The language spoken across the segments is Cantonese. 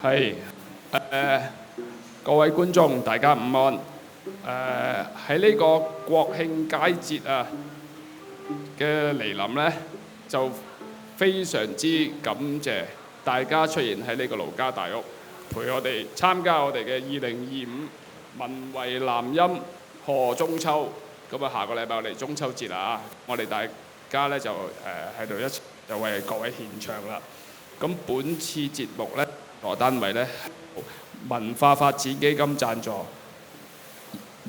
係誒，各位觀眾，大家午安。喺呢個國慶佳節嘅嚟臨呢，就非常之感謝大家出現喺呢個盧家大屋，陪我哋參加我哋嘅2025文為南音賀中秋。咁啊，下個禮拜我哋中秋節啦，我哋大家呢就喺度一齊就為各位獻唱啦。咁本次節目呢，個單位呢，文化發展基金贊助，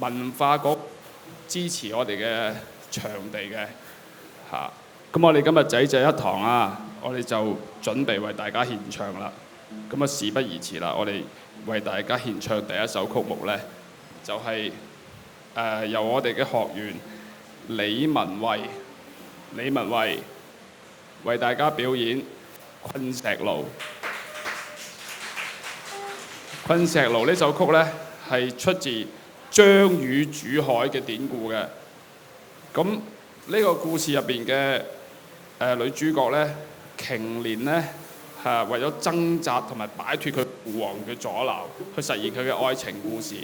文化局支持我哋嘅場地嘅嚇。咁我哋今日仔仔一堂啊，我哋就準備為大家獻唱啦。咁啊，事不宜遲啦，我哋為大家獻唱第一首曲目呢，就係由我哋嘅學員李文慧為大家表演《昆石路》。《昆石路》呢首曲呢，係出自張羽煮海嘅典故嘅。咁呢個故事入邊嘅女主角呢，瓊蓮呢，為咗掙扎同埋擺脱佢父王嘅阻撓，去實現佢嘅愛情故事。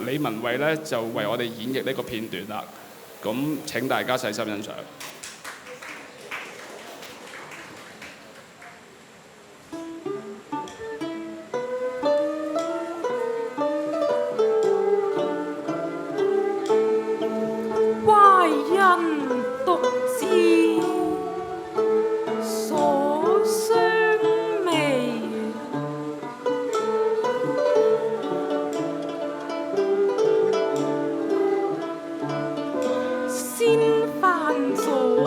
李文慧呢，就為我哋演繹呢個片段啦。咁請大家細心欣賞。先犯錯。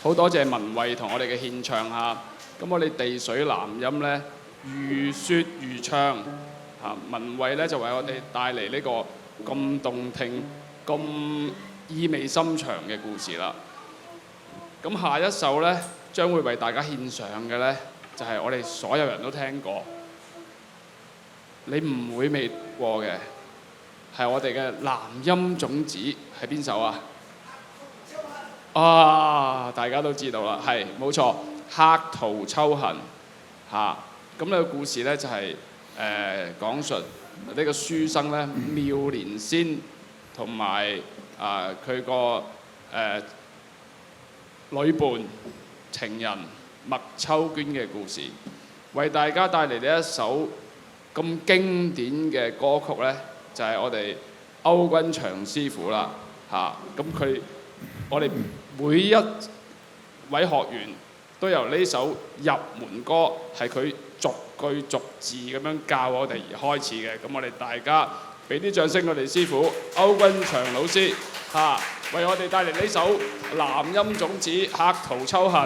好多謝文慧同我哋嘅獻唱嚇。咁我哋地水南音呢，如説如唱嚇，文慧呢就為我哋帶嚟呢個咁動聽、咁意味深長嘅故事啦。咁下一首呢，將會為大家獻上嘅呢，就係我哋所有人都聽過，你唔會未過嘅，係我哋嘅南音種子，係邊首啊？啊！大家都知道啦，係冇錯，客途秋恨嚇。咁呢個故事呢，就係講述呢個書生呢，妙蓮仙同埋佢個女伴情人麥秋娟嘅故事，為大家帶嚟呢一首咁經典嘅歌曲呢，就係我哋歐君祥師傅啦嚇。咁我哋每一位學員都由呢首入門歌係佢逐句逐字咁樣教我哋而開始嘅。咁我哋大家俾啲掌聲，我哋師傅歐君祥老師嚇，為我哋帶嚟呢首南音種子《客途秋恨》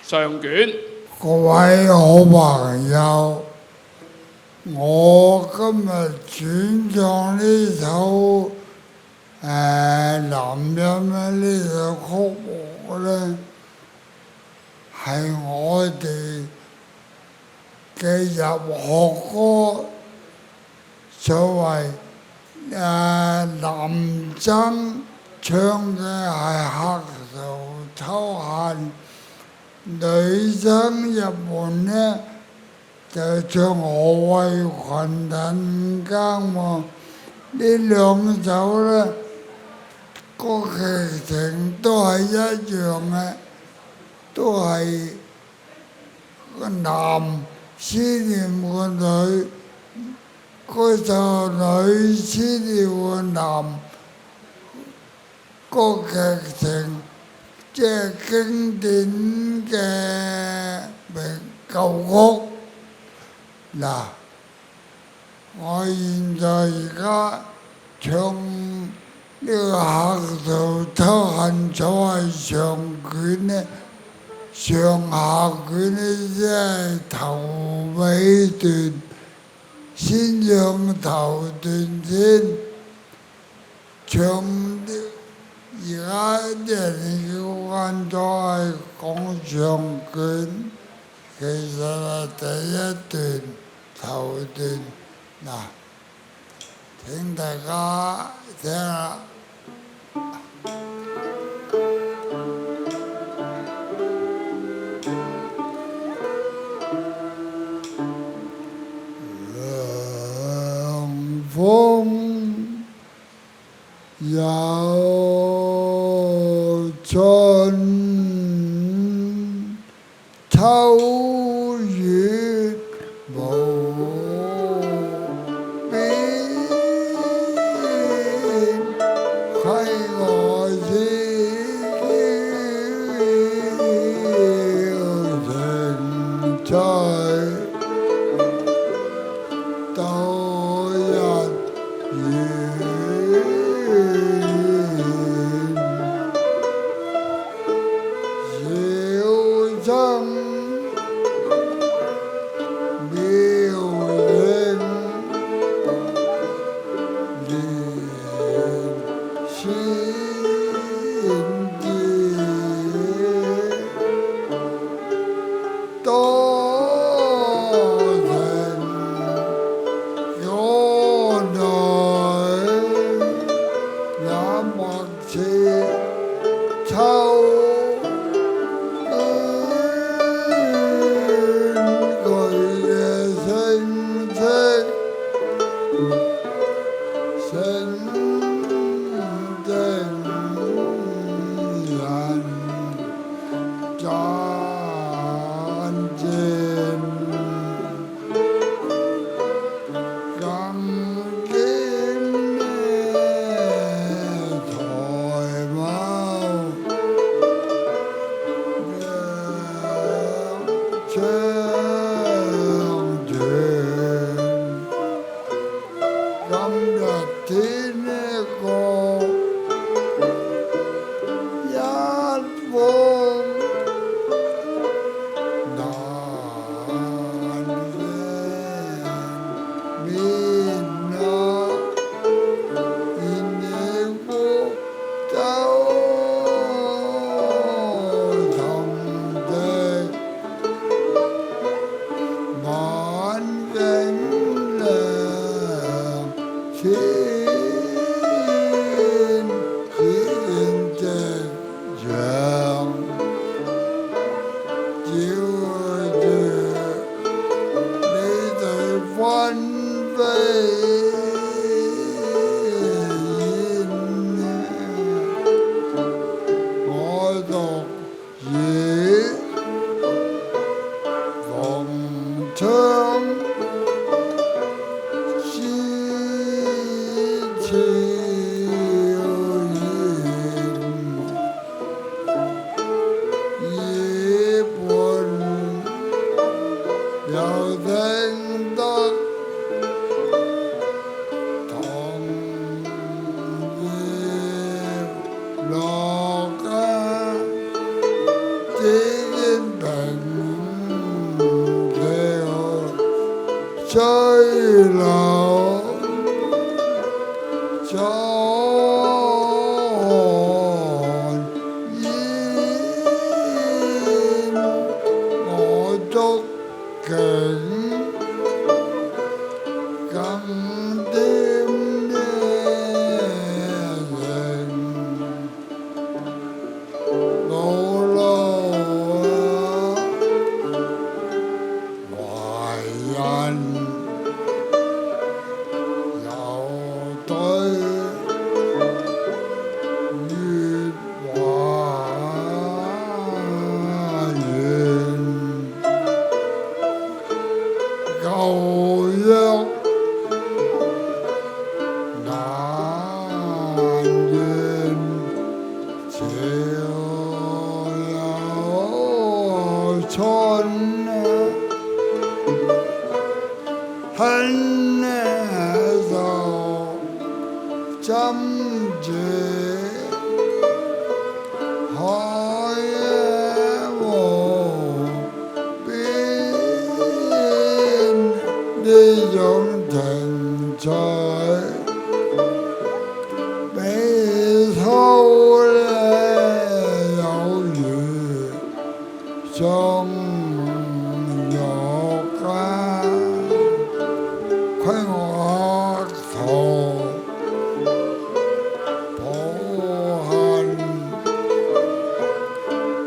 上卷。各位好朋友，我今日選唱呢首南音呢首曲目呢，係我哋嘅入學歌，所謂男生唱嘅係客途秋恨，女生入門呢就唱何為群人耕喎。呢兩首呢個劇情都係一樣嘅，都係個男思念個女，個就女思念個男。個劇情即係經典嘅舊曲。嗱，我現在而家唱呢個客途秋恨，所謂上卷呢，上下卷呢即係頭尾段，先唱頭段先，唱啲而家啲人叫慣咗係講上卷，其實係第一段頭段。嗱，請大家聽下。涼風有春，秋月無邊，係我情在。樂只見平橋水流在煙，我觸景更添形，老路懷孕又對月華圓，舊約難圓，潮有春恨就針住海和邊呢種情趣，比粗有如中玉規我圖抱恨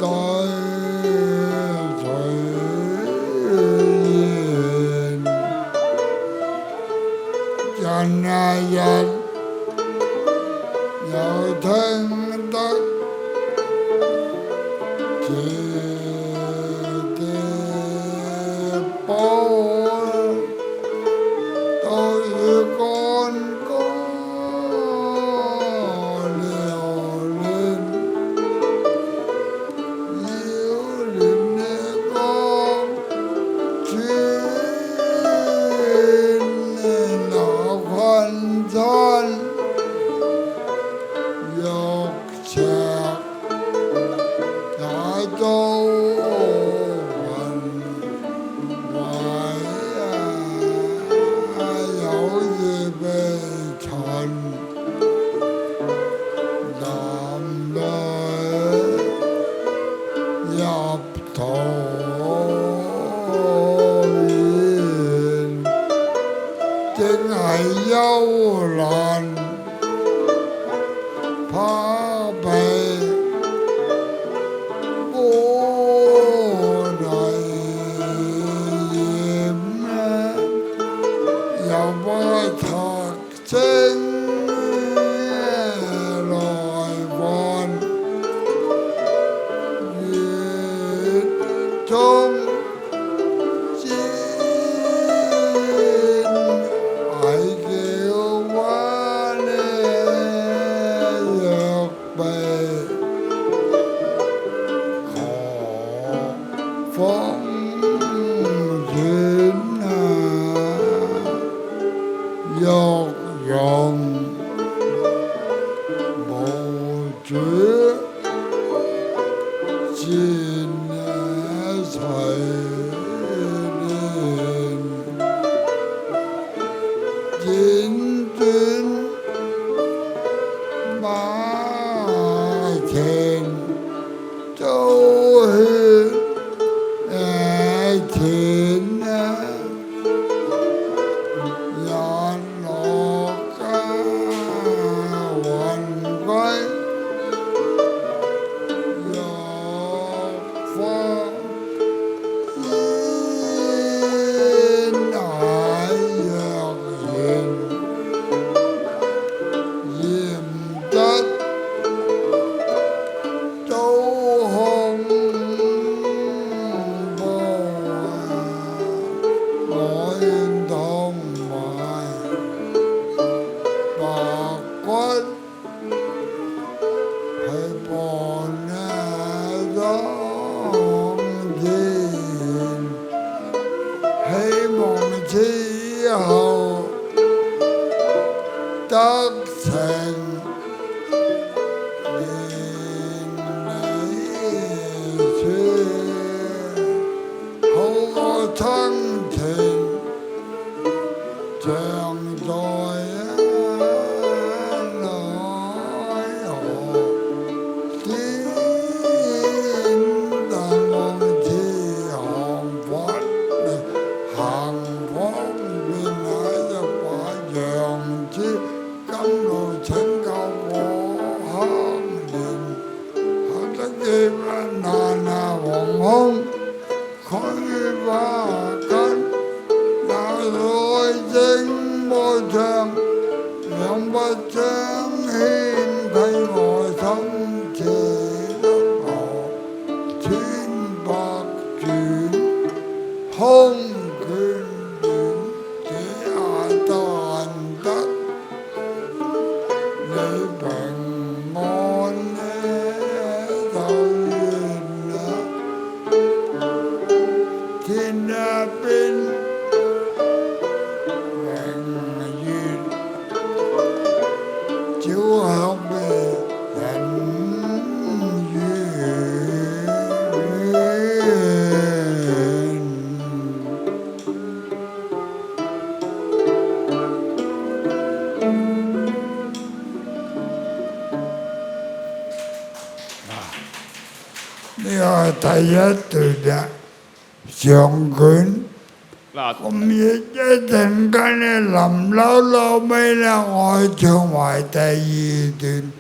對隨緣，人人又聽得這啲報。到處乾戈撩亂，擾亂的光轉，那群山玉石也遭雲有意被塵男女入桃源，正係幽蘭怕被污泥染，又不特徵來還月中煎，係叫話呢若被何方轉玉容無主，漸也隨年輾轉馬前遭血田人落家還歸若花煙靄若燃，嫌得遭空波，我願同埋白骨去伴當天，希望之後得成。甘露拯救我鄉鄰，學得幾番難啊惶恐，佢話緊那愛正歌唱，兩不相牽啟我心，這得我千百轉空眷戀，這但得你平安呢就願啦，天一邊明月照向別人願。呢個係第一段啦，上卷。嗱，咁一陣間咧，臨嬲尾咧，我唱埋第二段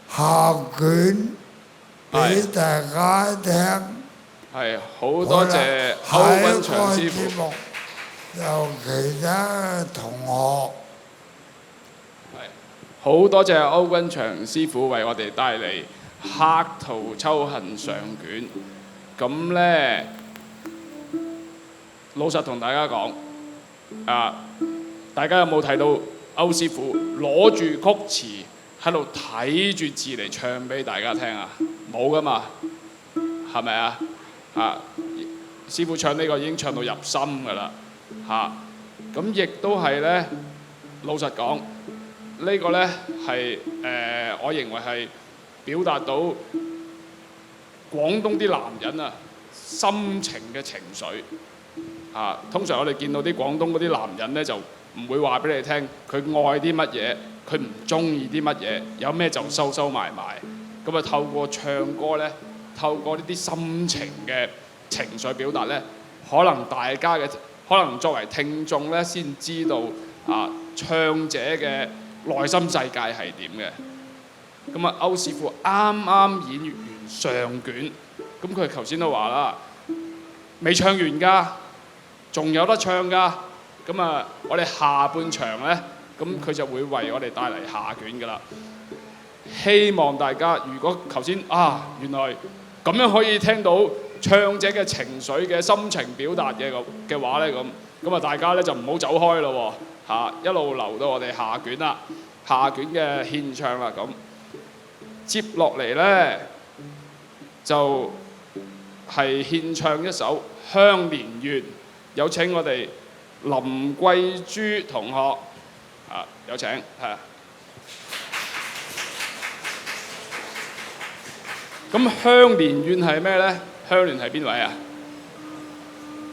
下卷俾大家聽。係好多謝歐君祥師傅。節目有其他同學。好多謝歐君祥師傅為我哋帶嚟黑桃秋恨上卷。咁呢，老實同大家講，大家有冇睇到歐師傅攞住曲詞喺度睇住字嚟唱俾大家聽啊？冇噶嘛，係咪啊？師傅唱呢個已經唱到入心㗎啦，咁亦都係呢，老實講。呢個呢係我認為係表達到廣東啲男人心情嘅情緒。通常我哋見到啲廣東嗰啲男人呢，就唔會話俾你聽佢愛啲乜嘢，佢唔中意啲乜嘢，有咩就收埋埋。咁透過唱歌呢，透過呢啲心情嘅情緒表達呢，可能作為聽眾呢，先知道唱者嘅內心世界係點嘅。咁歐師傅啱啱演完上卷，咁佢頭先都話啦，未唱完㗎，仲有得唱㗎。咁我哋下半場呢，咁佢就會為我哋帶嚟下卷㗎啦。希望大家如果頭先原來咁樣可以聽到唱者嘅情緒嘅心情表達嘅話呢，咁大家呢就唔好走開咯喎。一路留到我哋下卷啦，下卷嘅獻唱啦。咁接落嚟呢，就係獻唱一首《香蓮怨》，有請我哋林桂珠同學有請咁《香蓮怨》係咩呢？香蓮係邊位啊？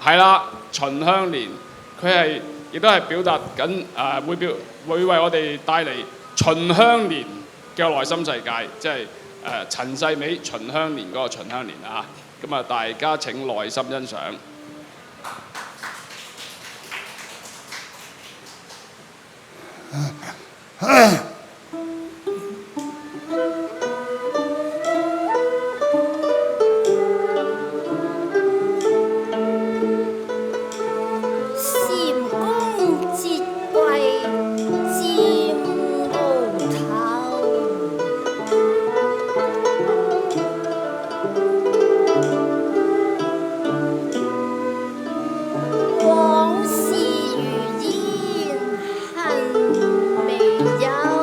係啦，秦香蓮，佢亦都係表達緊會為我哋帶嚟秦香蓮嘅內心世界，即係陳世美秦香蓮嗰個秦香蓮啊！咁大家請耐心欣賞。往事如煙恨未休。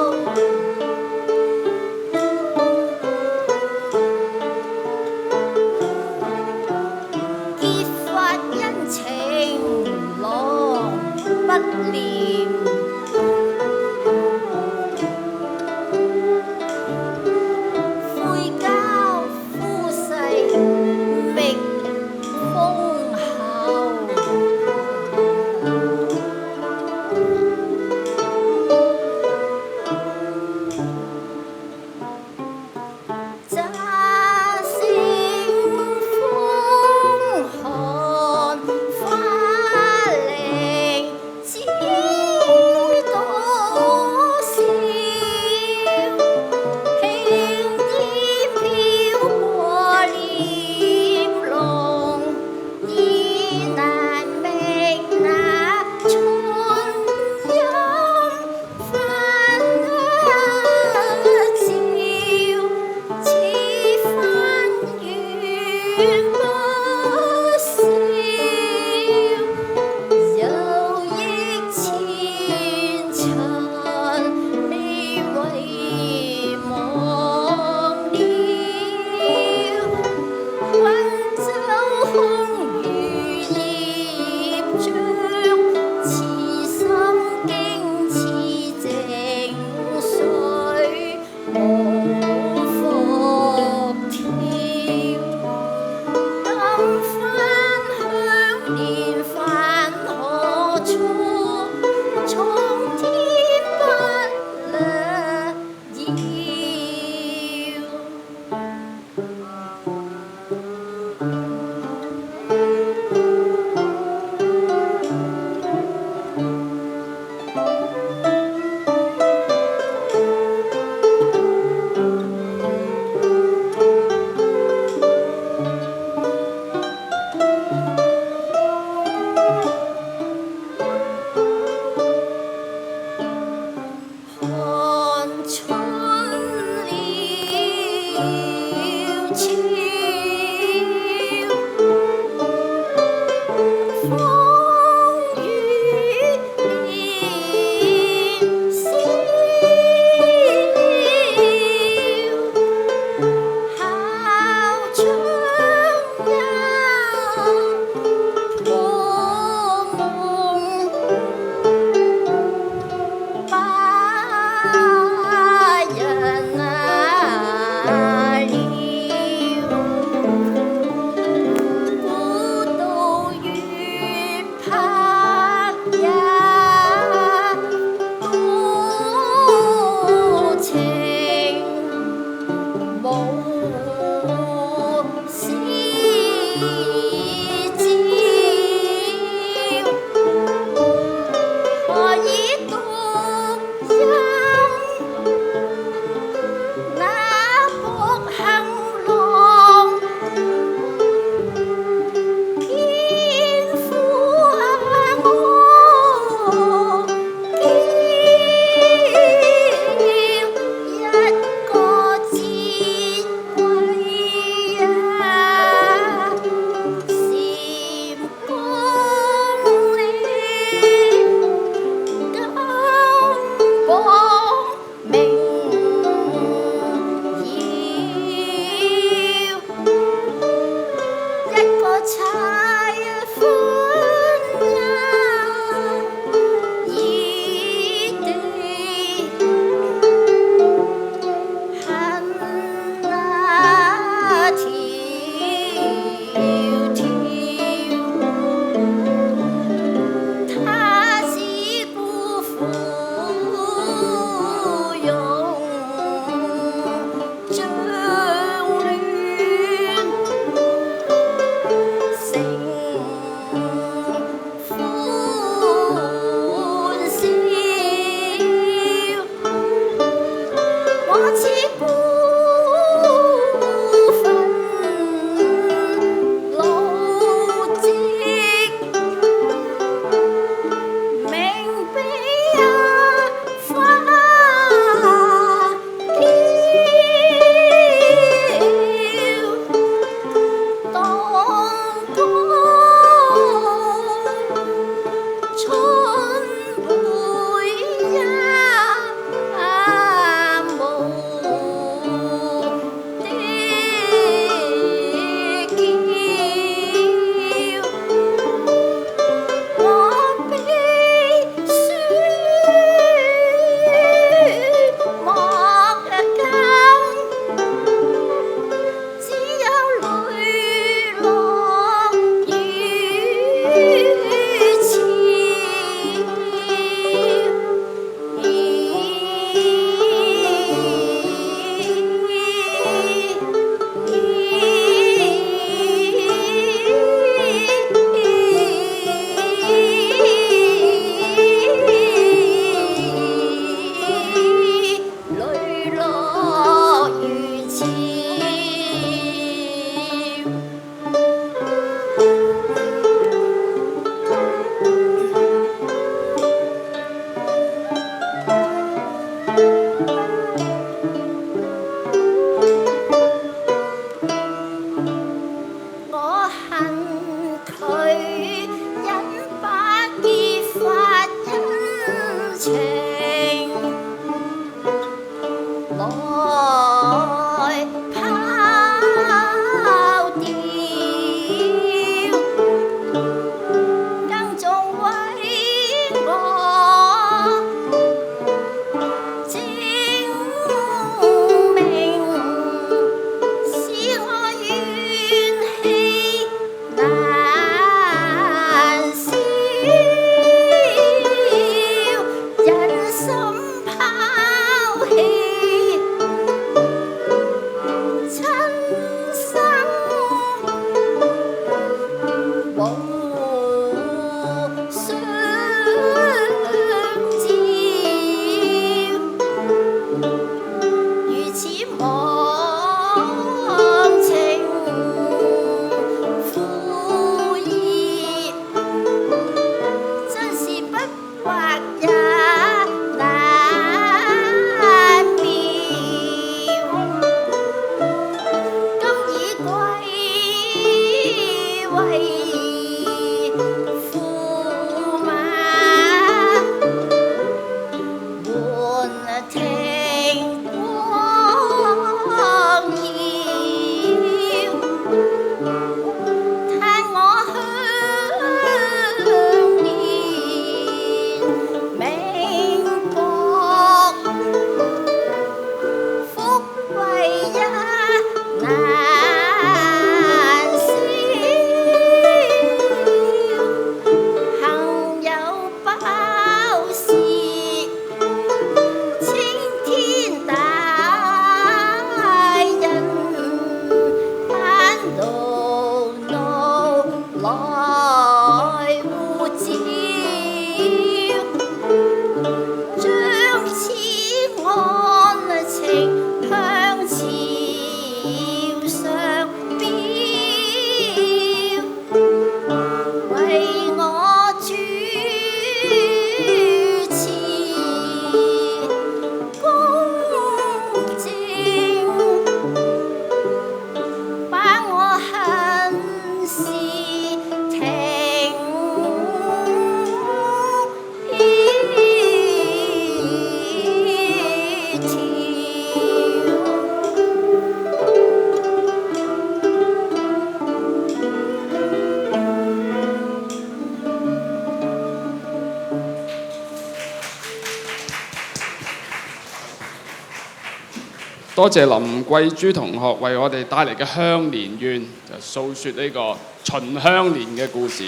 多謝林桂珠同學為我哋帶嚟嘅香蓮怨，就訴說呢個秦香蓮嘅故事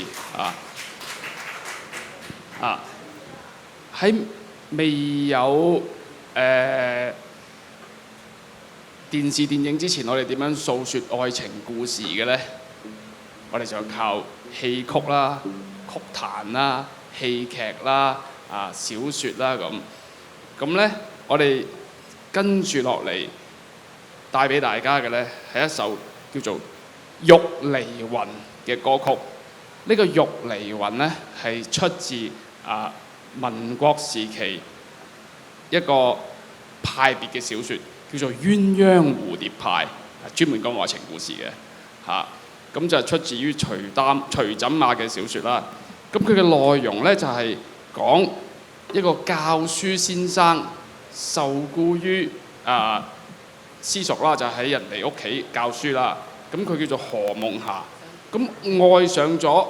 喺未有電視電影之前，我哋點樣訴說愛情故事嘅呢？我哋就靠戲曲啦、曲壇啦、戲劇啦、小説啦咁。咁呢，我哋跟住落嚟帶俾大家嘅呢，係一首叫做《玉離魂》嘅歌曲。呢、個《玉離魂》呢，係出自民國時期一個派別嘅小説，叫做《鴛鴦蝴蝶派》，專門講愛情故事嘅嚇。咁就出自於徐錦馬嘅小説啦。咁佢嘅內容呢，就係講一個教書先生受僱於私塾啦，就喺人哋屋企教書啦。咁佢叫做何夢霞，咁愛上咗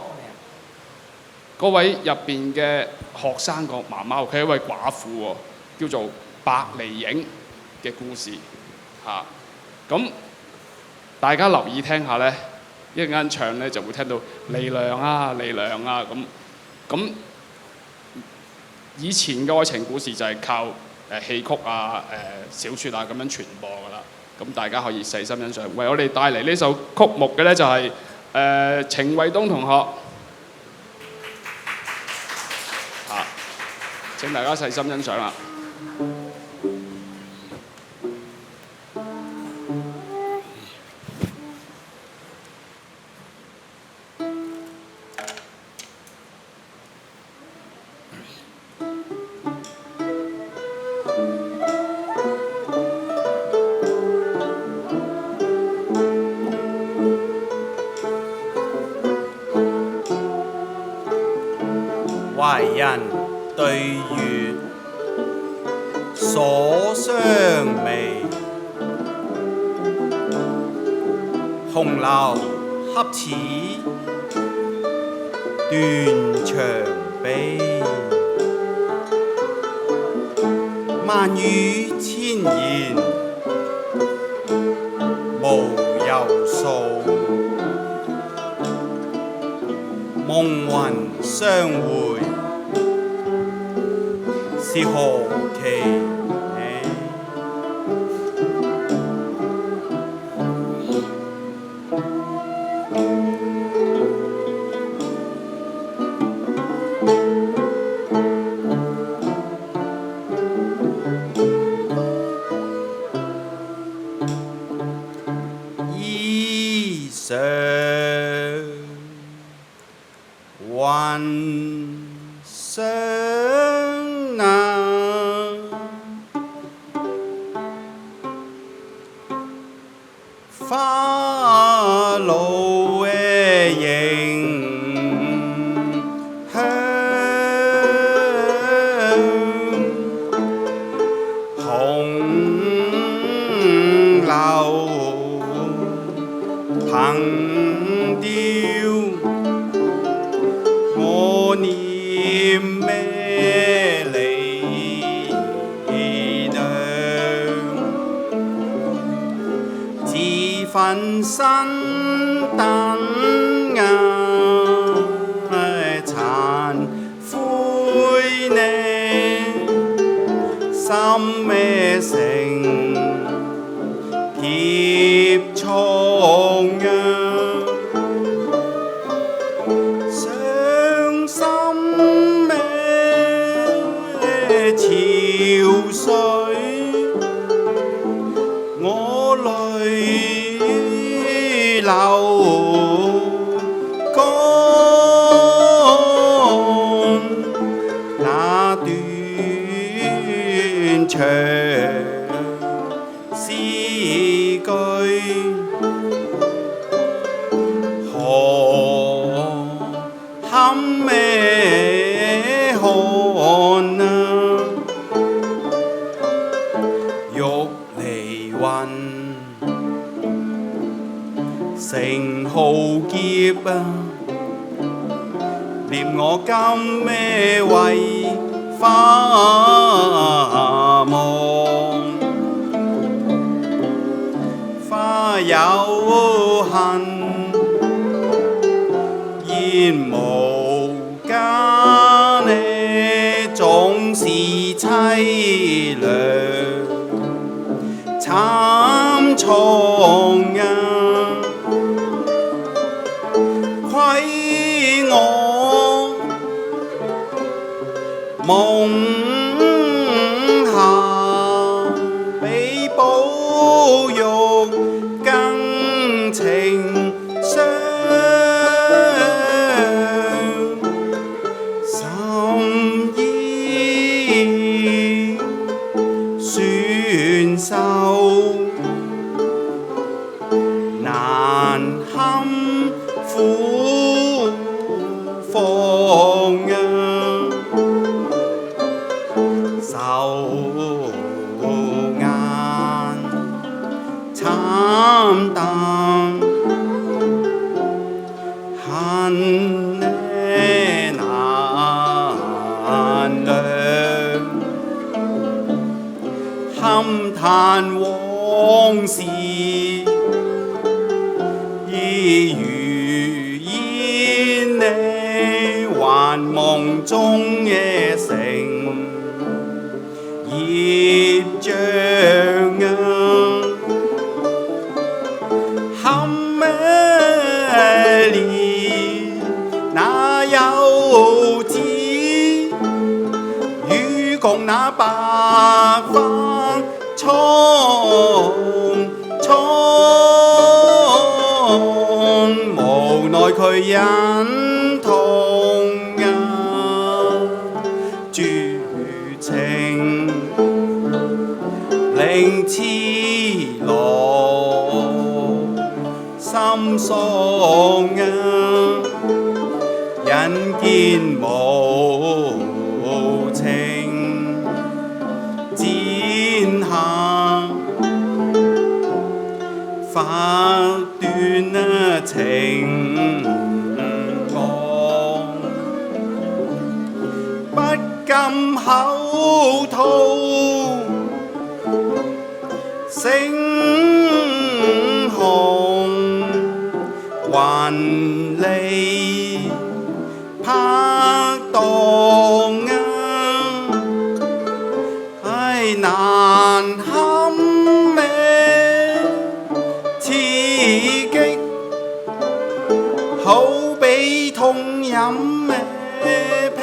嗰位入邊嘅學生個媽媽，佢係一位寡婦喎，叫做白離影嘅故事嚇。咁大家留意聽下呢，一陣間唱呢就會聽到離娘啊離娘啊咁。以前嘅愛情故事就係靠戲曲啊、小説啊咁樣傳播㗎啦。咁大家可以細心欣賞。為我哋帶嚟呢首曲目嘅呢，就係程衛東同學嚇，請大家細心欣賞啦。懷人對月鎖雙眉，紅樓恰似斷腸悲，萬語千言無由數，夢魂相會是何期呢？衣上雲上花露映香，紅樓憑吊我念咩離娘，自分身等殘灰呢，心咩成劫重傷心咩潮水，我淚流乾，那斷腸詩句何堪咩看啊？玉離魂，成浩劫啊！念我今咩為花望，花有恨，煙無間呢，總是凄涼慘重啊！虧我夢下比受，難堪苦況啊，受難慘淡，恨呢難量，堪嘆往事已如煙呢，幻夢中嘅城業障啊，堪咩烈那幼子，與共那白髮蒼無奈佢忍痛啊，絕情令痴羅心喪啊，人見無情剪下法斷啊情網，不禁口吐聲紅，還離拍檔啊，唉難堪咩刺激，好比痛飲咩砒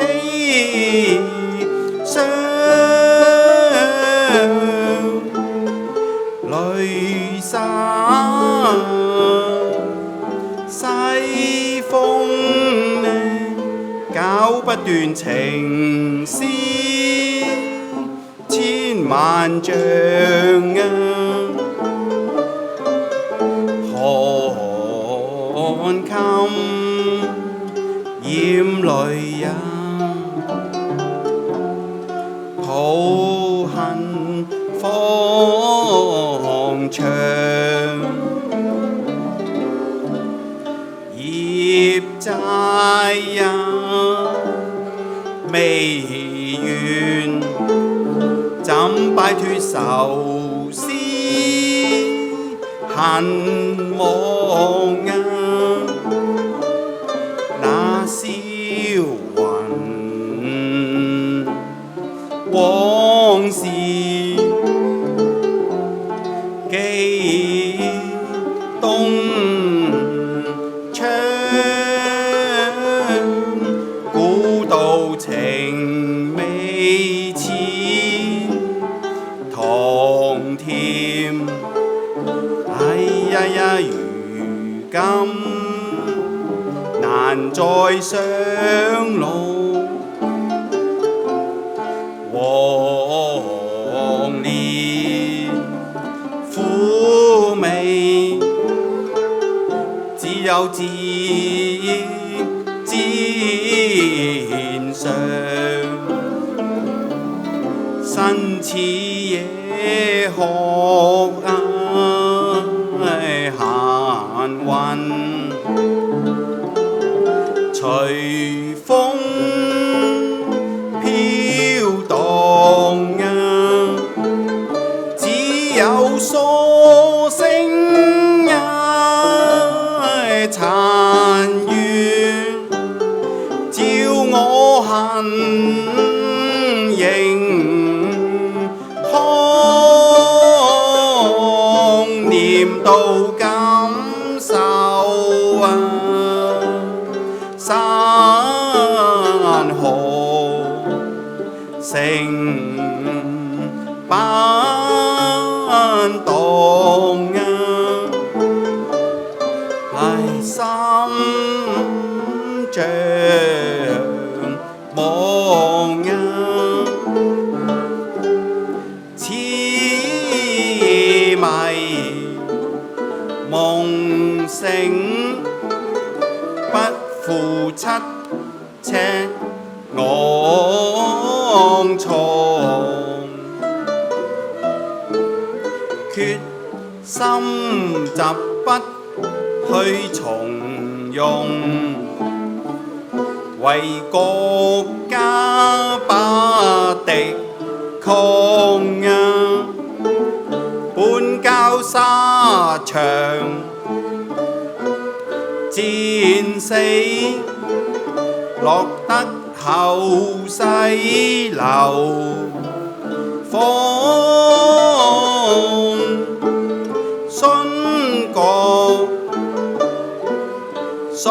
霜，淚灑西風呢，搞不斷情絲千萬丈啊，寒衾染淚啊，抱恨方長，業債啊未完，怎擺脫愁思恨忘啊，那消魂往事記東窗，古道情未似糖甜，哎呀呀如今難再相路，黃連苦味，只有自然上，身似野鶴啊閒雲，隨風飄蕩啊，只有疏聲啊殘願，照我恨仍看念到感受啊，山河成斑蕩啊，唉心像望啊，痴迷，夢醒不負七尺昂藏，決心疾不去從容，為國家把敵抗啊！本交沙場戰死，落得後世流芳。殉國殉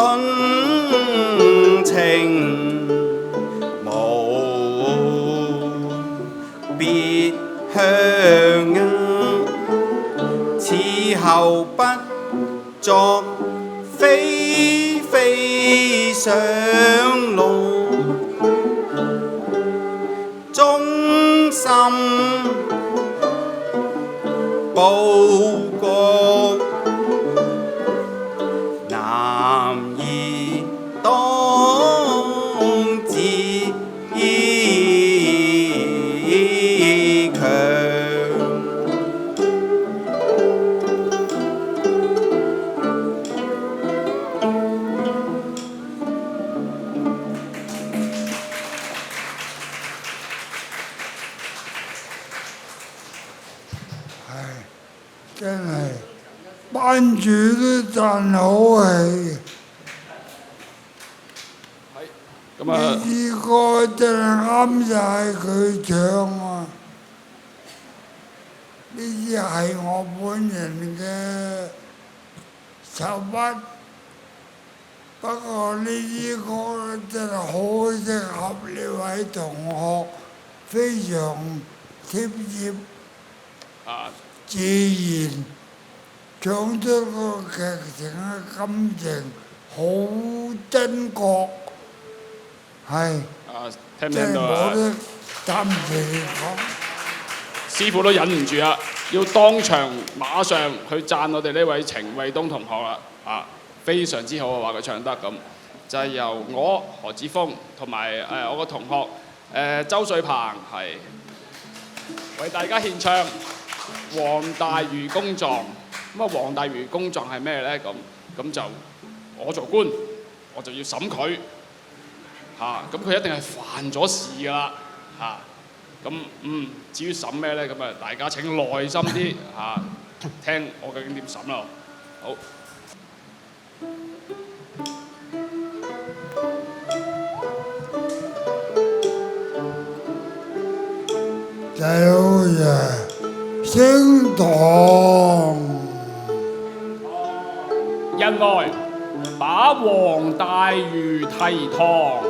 情無別鄉啊！此後不作非非上路，忠心報國，男兒當自強。真係班主都讚好戲，咁啊，呢啲歌真係啱晒佢唱啊！呢啲係我本人嘅手筆，不過呢啲歌真係好適合呢位同學，非常貼切。自然唱出個劇情嘅感情，好真覺，係聽唔真係聽到啊冇？得暫時講。師傅都忍唔住啊，要當場馬上去讚我哋呢位程衛東同學啦！非常之好啊，話佢唱得咁，就係由我何子峰同埋我個同學周瑞鵬係為大家獻唱黃大魚公狀。咁啊，黃大魚公狀係咩咧？咁就我做官，我就要審佢咁佢一定係犯咗事㗎啦咁至於審咩咧？咁啊，大家請耐心啲聽我究竟點審啦。好。細佬爺升堂，人來把黃大魚提堂。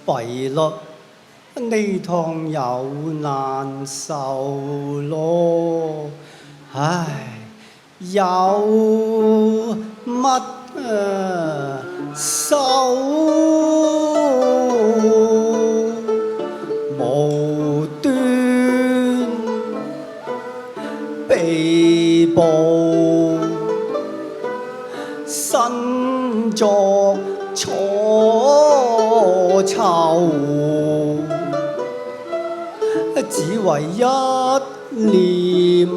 弊咯，呢趟又難受咯，唉，有乜受？無端被捕，身作楚囚，只為一念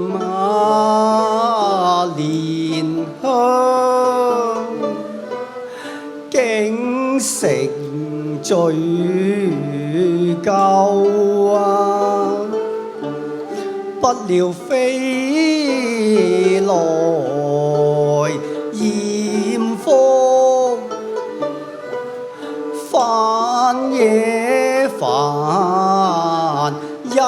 蓮香，竟成罪疚啊！不料飛來艷福，翻野煩憂，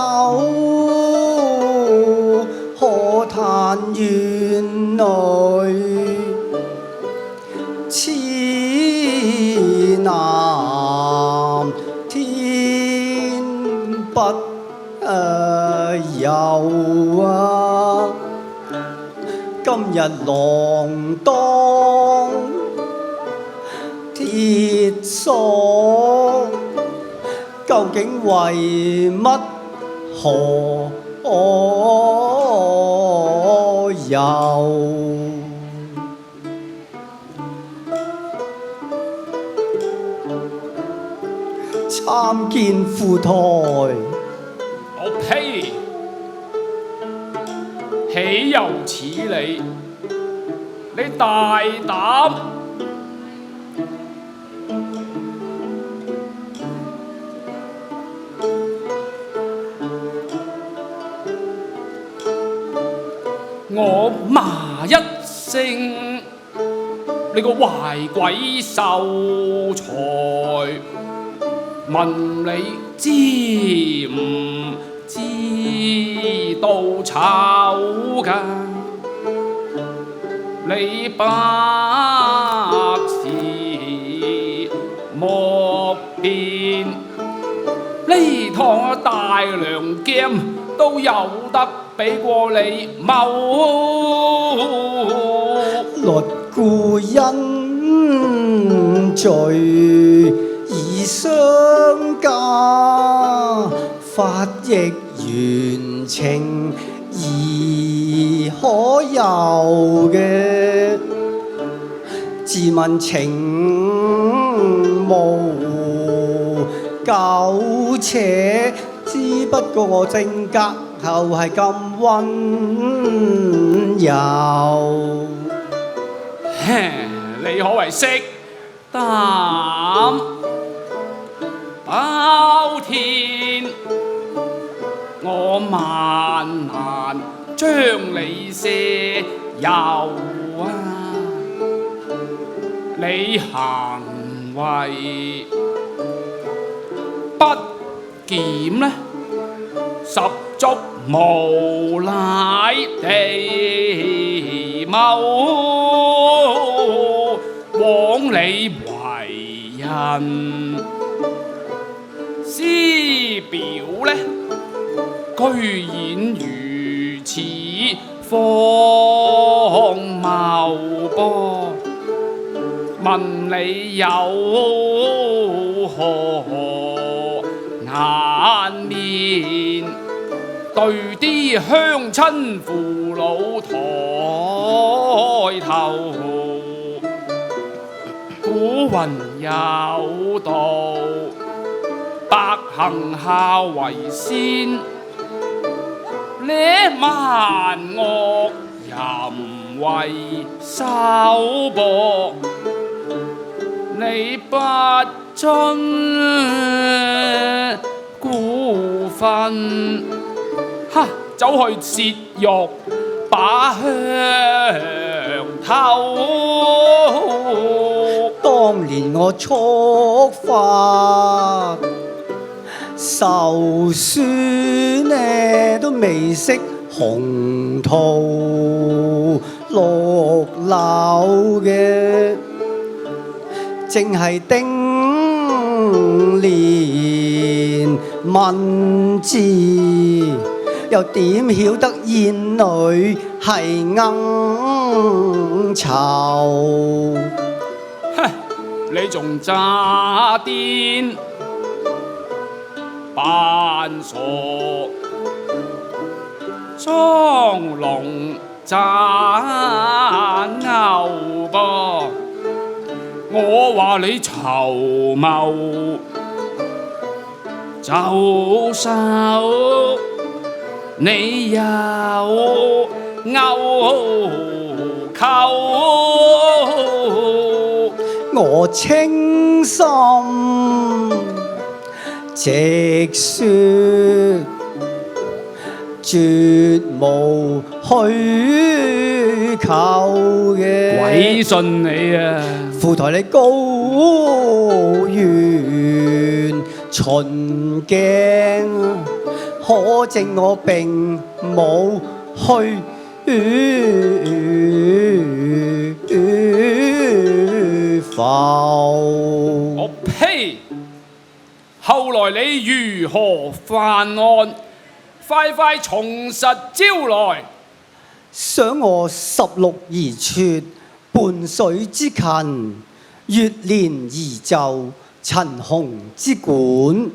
可嘆園內痴男天不由啊！今日郎當鐵鎖，究竟為乜何由？參見赴台。我呸！豈有此理！你大膽！我罵一聲，你個壞鬼秀才！問你知唔知道醜㗎？你百事莫辯，呢趟大良劍都有得比過你謀。律故因罪已相加，法亦原情而可由嘅。自問情無苟且，只不過我性格後係咁溫柔。你可謂識膽包天，我萬難將你卸油啊！你行為不檢呢，十足無賴地謀，枉你為人師表呢，居然如此荒謬噃！問你有何顏面對啲鄉親父老抬頭？古雲有道，百行孝為先，呢萬惡淫為首噃。你不遵故訓，哈，走去竊玉把香偷。當年我觸發受書呢，都未識鴻圖六樓嘅。淨係丁連文字，又點曉得燕女係鶯巢？你仲詐癲扮傻，裝聾詐牛噃！我話你籌謀走手，你有勾扣。我清心直說，絕無虛構嘅。鬼信你啊！赴台歷高原秦鏡，可證我並無虛浮。我呸！後來你如何犯案？快快從實招來！想我16而出，泮水之近，月連而就，陳紅之館。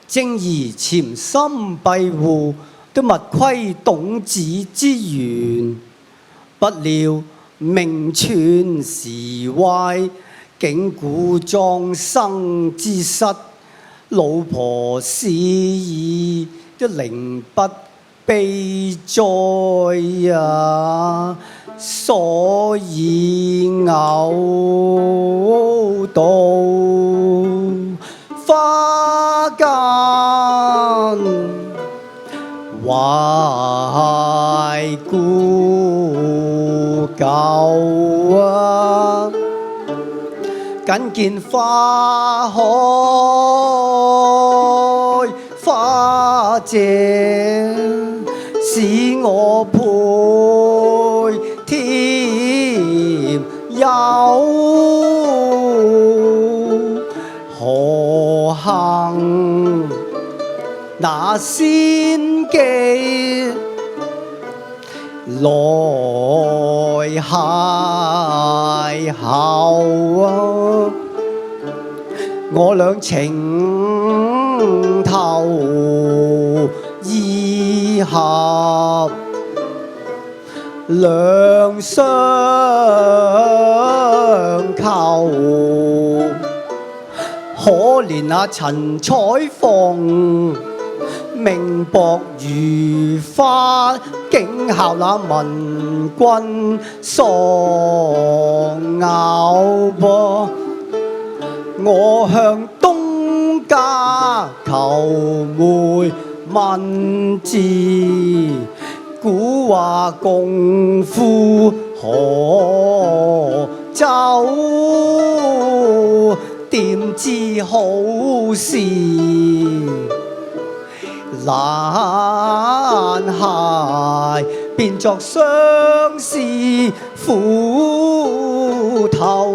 正宜潛心庇護，都勿虧董子之緣。不料名存時壞，竟故葬生之失。老婆思意，都寧不悲哉啊！所以偶到花間懷故舊啊！僅見花開花謝，使我倍添憂。何幸那先記來邂逅啊！我倆情投意合，兩相求。可憐那陳彩鳳，命薄如花，竟效那文君喪偶噃。我向東家求媒問字，古話共赴何州？點知好事難捱，變作相思苦透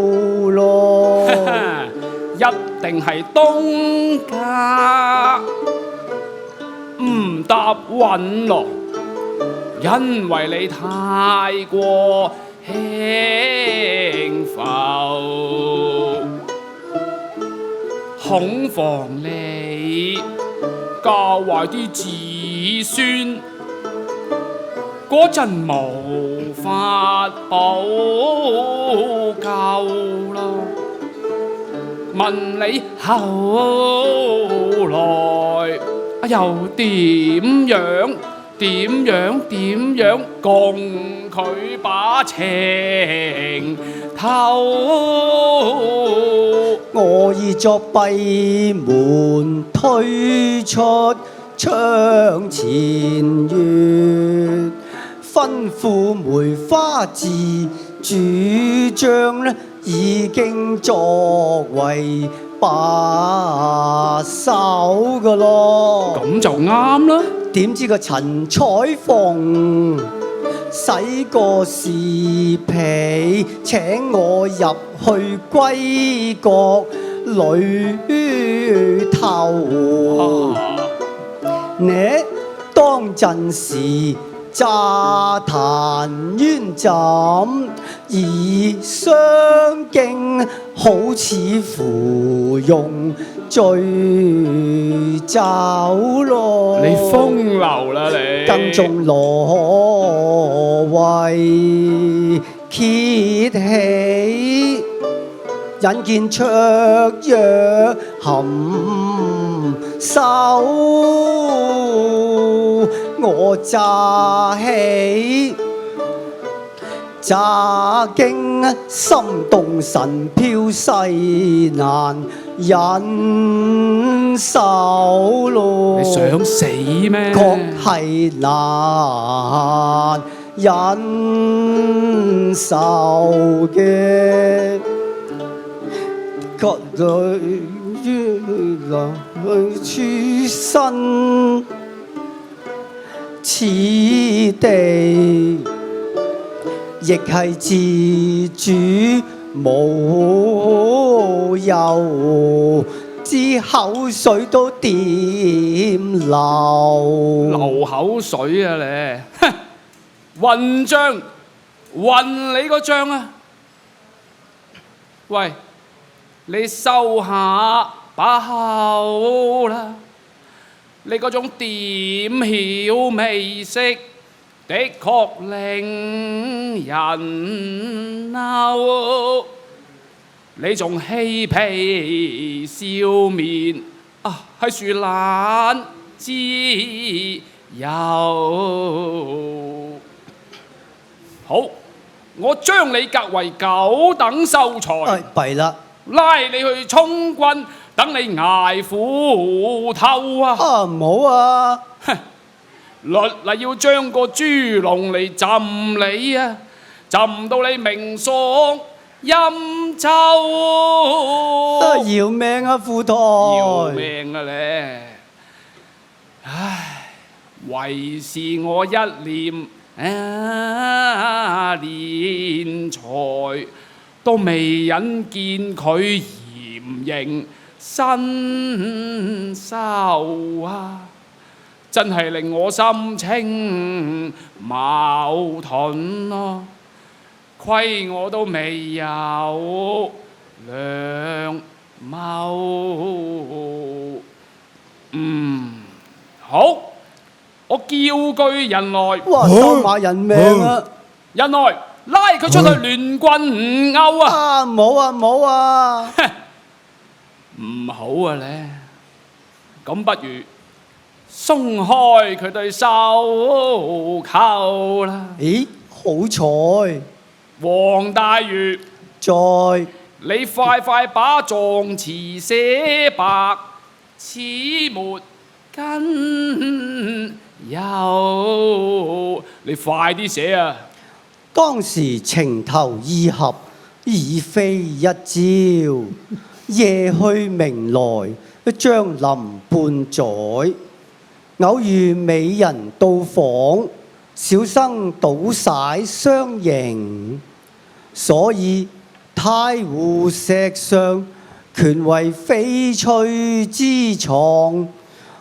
咯。一定係東家唔答允咯，因為你太過輕浮，恐防你教壞啲子孫，嗰陣無法補救咯。問你後來又點樣共佢把情透？我已作閉門推出窗前月，吩咐梅花字主張呢，已經作為把手噶咯。咁就啱啦。點知個陳彩鳳洗個侍婢，請我入去歸國裏頭。你當陣時詐談冤枕，以相敬，好似芙蓉醉酒咯。你風流啦你。更中羅為揭起，引見卓若含羞，我詐起乍經心動神飄世難忍受咯。你想死咩？確係難忍受嘅，各類於來處身此地，亦係自主冇由，支口水都點流。流口水啊你！哼，混帳，混你個帳啊！喂，你收下把口啦！你嗰種點曉味色，的確令人嬲。你仲嬉皮笑面啊，係樹懶之友。好，我將你革為九等秀才，哎，弊啦！拉你去充軍，等你捱苦頭啊！啊，唔好啊！律例要將個豬籠嚟浸你啊，浸到你明爽飲酒。要命啊，副台！要命啊你！唉，為是我一念斂財，都未忍見佢嚴刑身受啊！真係令我心情矛盾咯，虧我都未有良謀。好，我叫句人來，哇，收買人命啊！人來拉佢出去亂棍勾啊！啊，唔好啊，唔好啊！唔好啊咧，咁不如鬆開佢對手扣啦！咦，好彩黃大魚，在你快快把狀詞寫白，始末根由。你快啲寫啊！當時情投意合，已非一朝。夜去明來，將臨半載。偶遇美人到訪，小生倒瀉相迎。所以太湖石上，權為翡翠之床。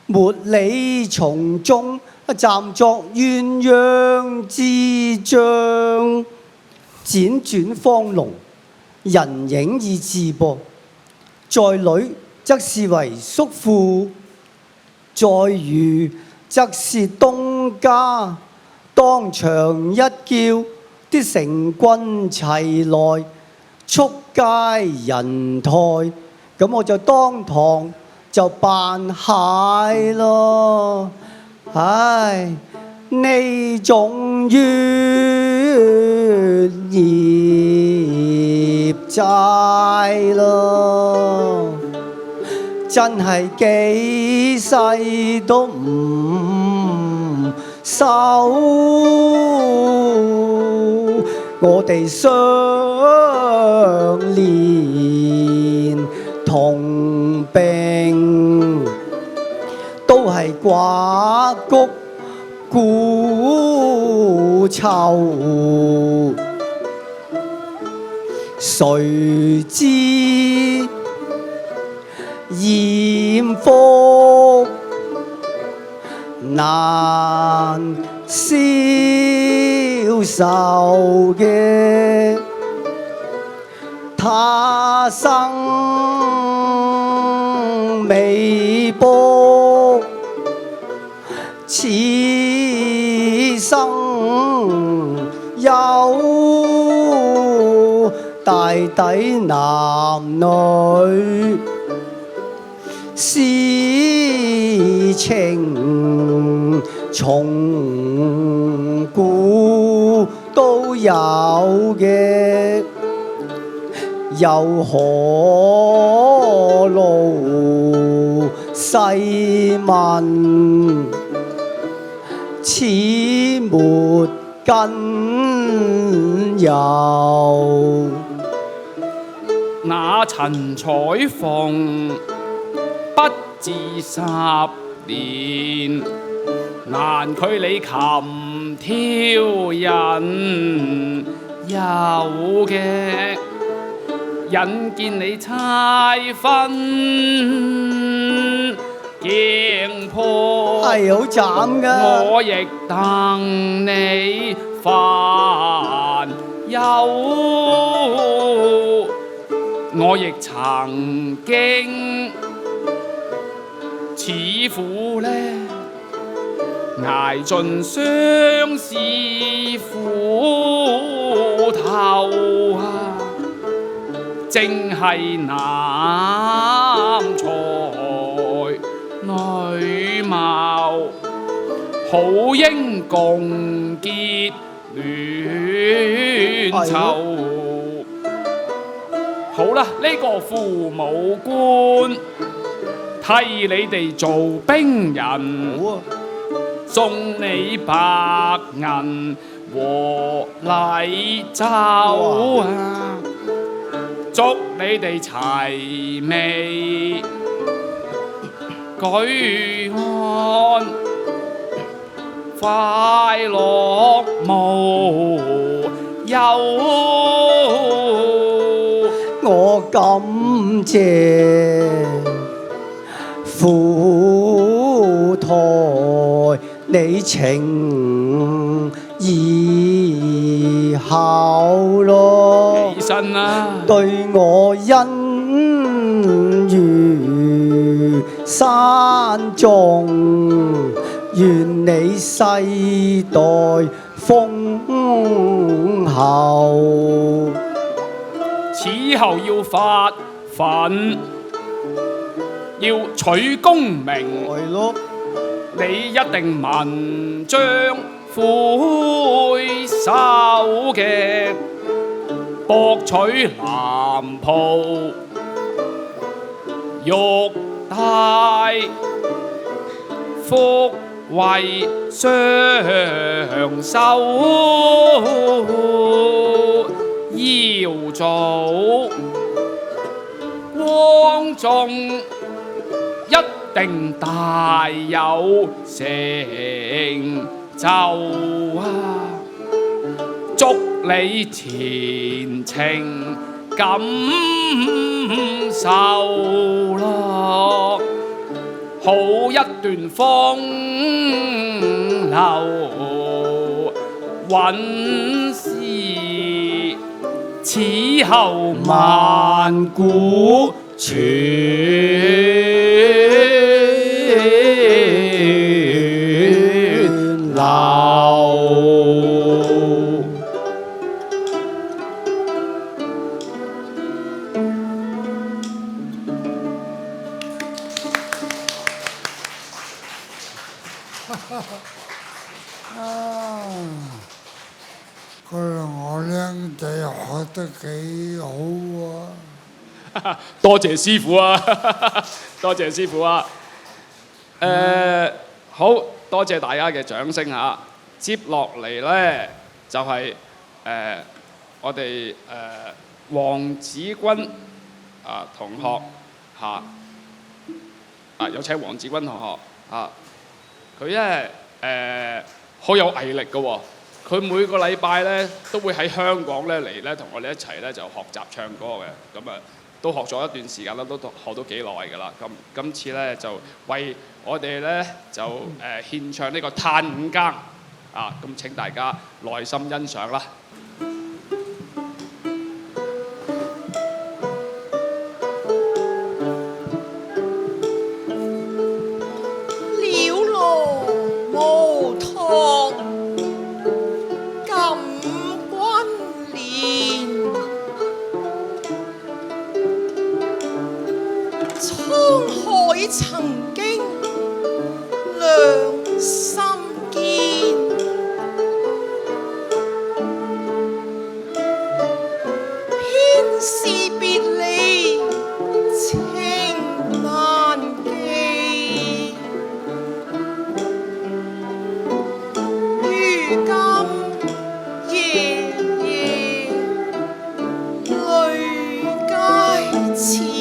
茉莉叢中，暫作鴛鴦之章。輾轉芳濃，人影已至噃。在裏則是為叔父，在餘則是東家。當場一叫，啲成軍齊來，速皆人台。咁我就當堂就扮蟹咯。唉，呢種冤孽債咯，真係幾世都唔收。我哋相連同病，都係寡谷古臭。誰知艷福難消受嘅，他生未卜，此生有大抵男女私情，從古都有嘅，又何勞細問？此沒根由。那陳彩鳳不至10年，難距你琴挑人有嘅，引見你猜分鏡破，係好慘噶。我亦等你煩憂，我亦曾經似乎呢捱盡相思苦頭啊，正係男才女貌，好應共結戀囚。好啦，呢個父母官替你哋做兵人，好啊，送你白銀和禮酒啊，祝你哋齊眉舉案，快樂無憂。我感謝府台你情義孝咯，起身啦！對我恩如山重，願你世代豐厚。此後要發奮，要取功名，係咯，你一定文章魁首嘅，博取藍袍玉帶，福惠雙收。耀祖光宗一定大有成就啊！祝你前程感受咯，好一段風流韻事。此後萬古傳流。佢話我僆仔學得幾好啊！多謝師傅啊！多謝師傅啊！好多謝大家嘅掌聲嚇。接落嚟呢，就係、我哋黃子君同學嚇有請黃子君同學嚇。佢呢好有毅力嘅喎。佢每個禮拜咧都會喺香港咧嚟咧同我哋一齊咧就學習唱歌嘅，咁啊都學咗一段時間啦，都學到幾耐㗎啦。咁今次咧就為我哋咧就獻唱呢個《嘆五更》啊，咁請大家耐心欣賞啦。曾經良心見，是別離情難記，如今夜夜淚皆前。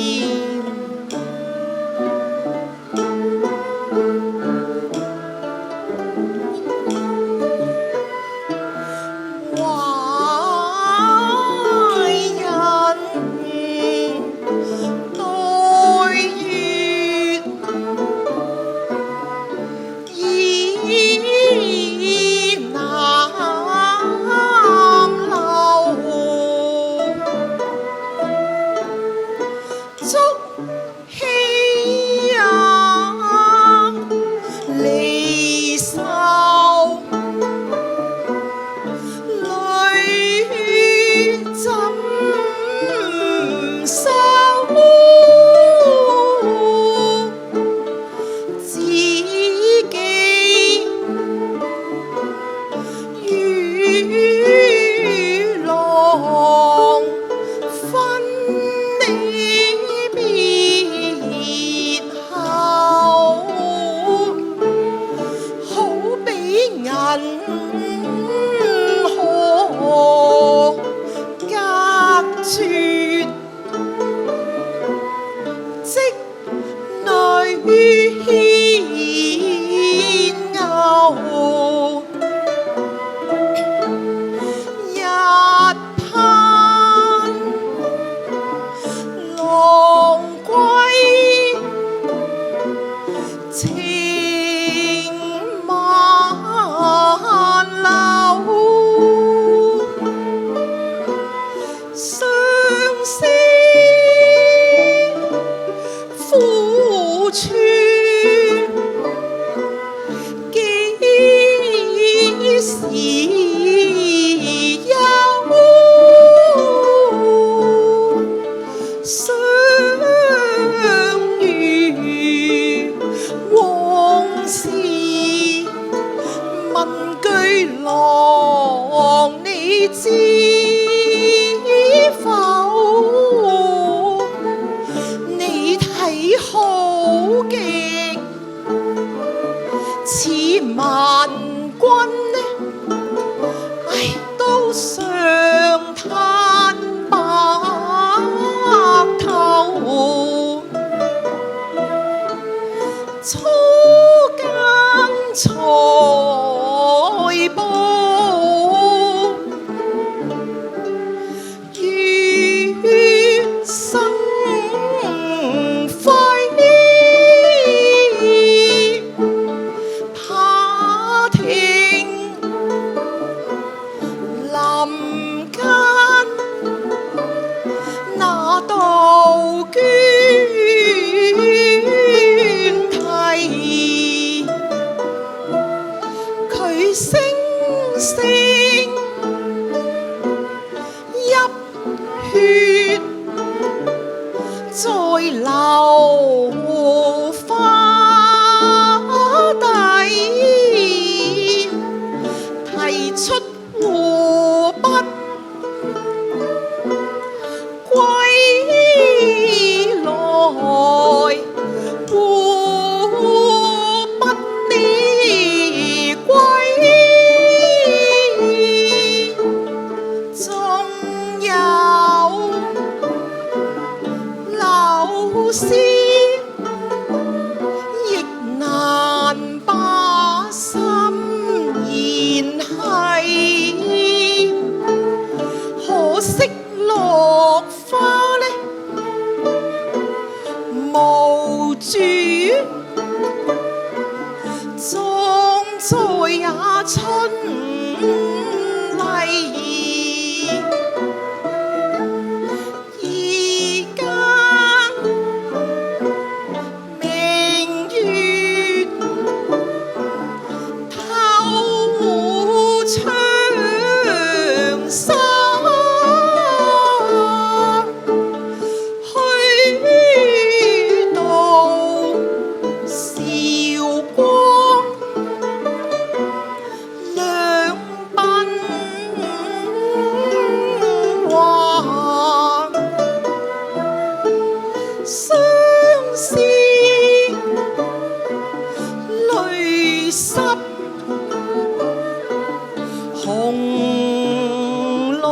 紅蘿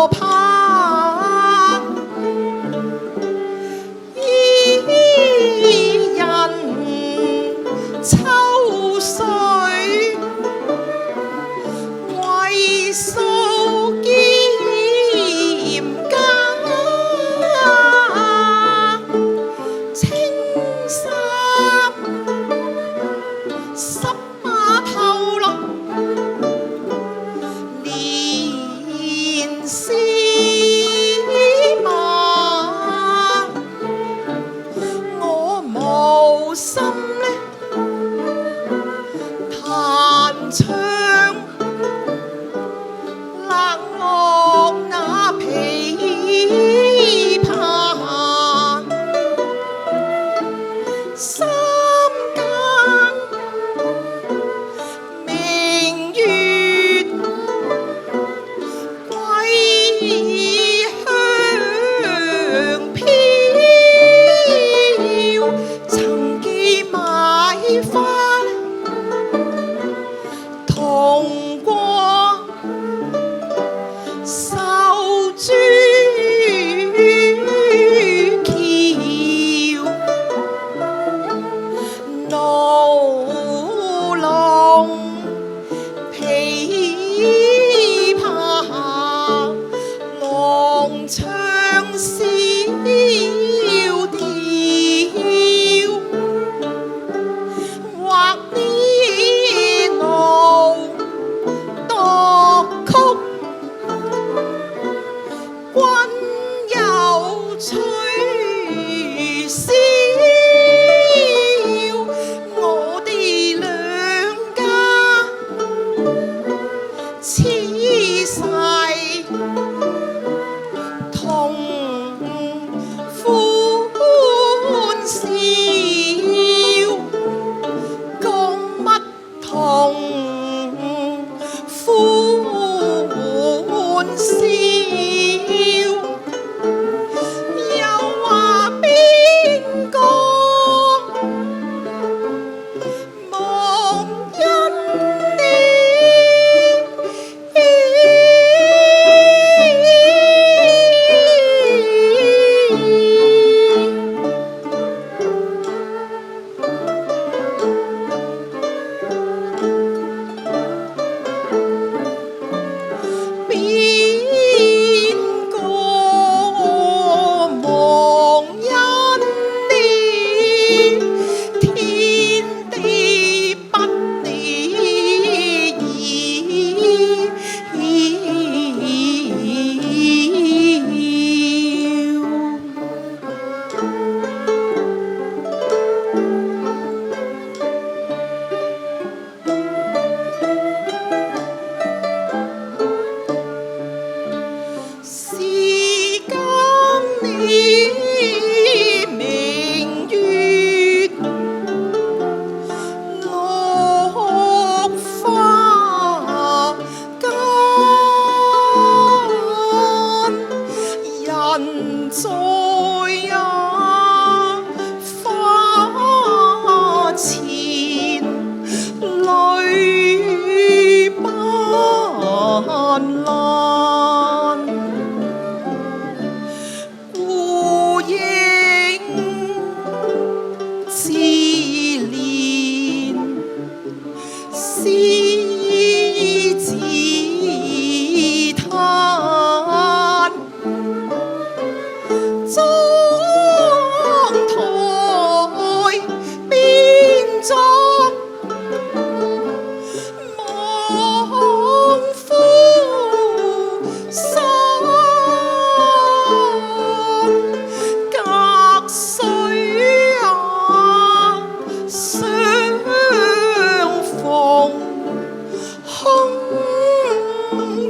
蔔，伊人抽水，為數兼加，青衫濕碼頭落，連絲馬，我無心彈唱冷落那琵琶，三更明月歸鄉飄，曾記買花同過守珠橋，奴郎琵琶，郎唱小調，畫呢奴度曲，君有吹簫，我哋兩家黐晒同歡笑，講乜同歡笑，又話邊個忘恩呢？邊個忘恩呢？天地不理時間你明月落花間，人在也花前淚斑斕，孤影自憐，思自嘆，妝台變作望夫心，隔水啊相逢，空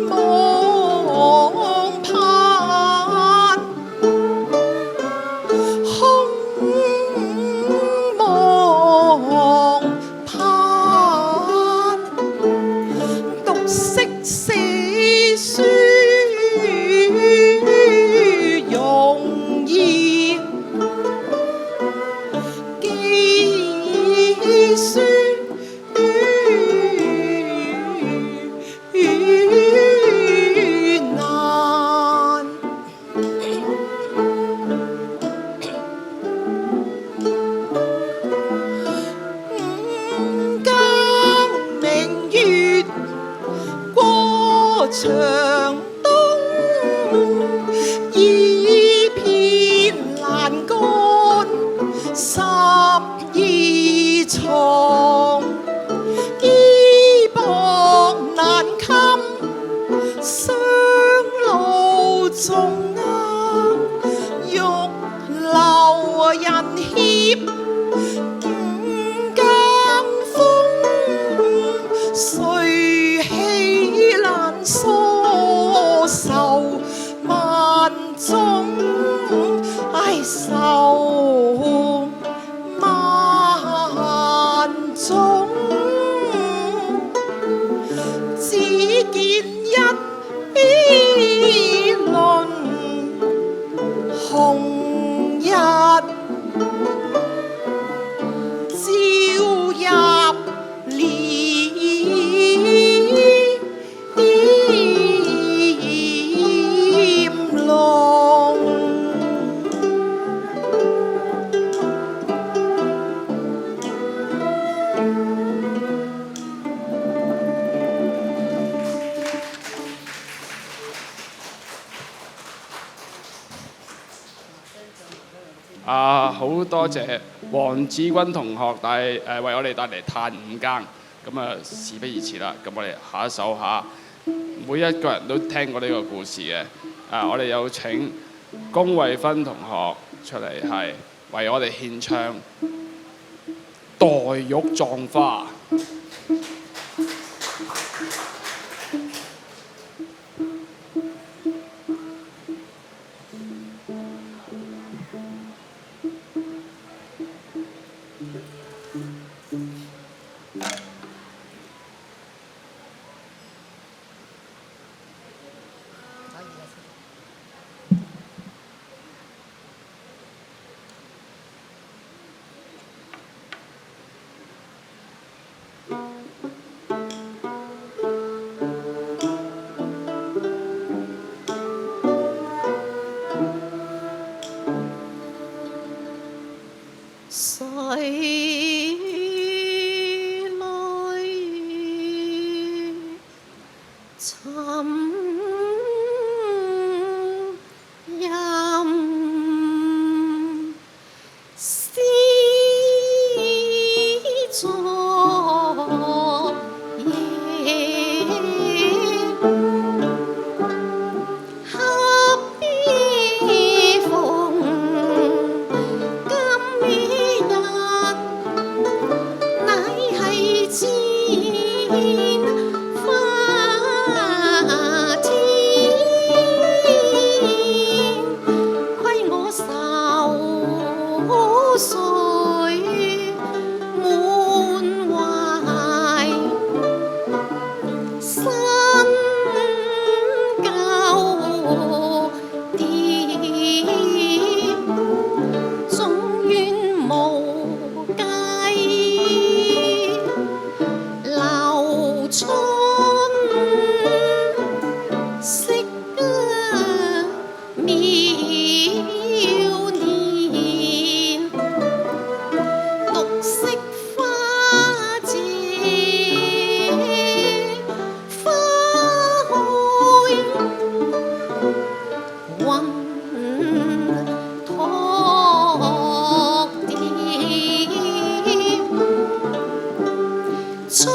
望盼，空望盼，獨識寫書容易，記書長東，依片欄杆12床，衣薄難襟，雙路縱啱，玉樓人協。誰喜難疏愁萬種，哀愁萬種，只見一邊輪紅日照入簾籠。好多謝黃志軍同學為我哋帶嚟《嘆五更》。咁啊，事不宜遲啦，咁我哋下一首下，每一個人都聽過呢個故事嘅。我哋有請龔慧芬同學出嚟，係為我哋獻唱《黛玉葬花》。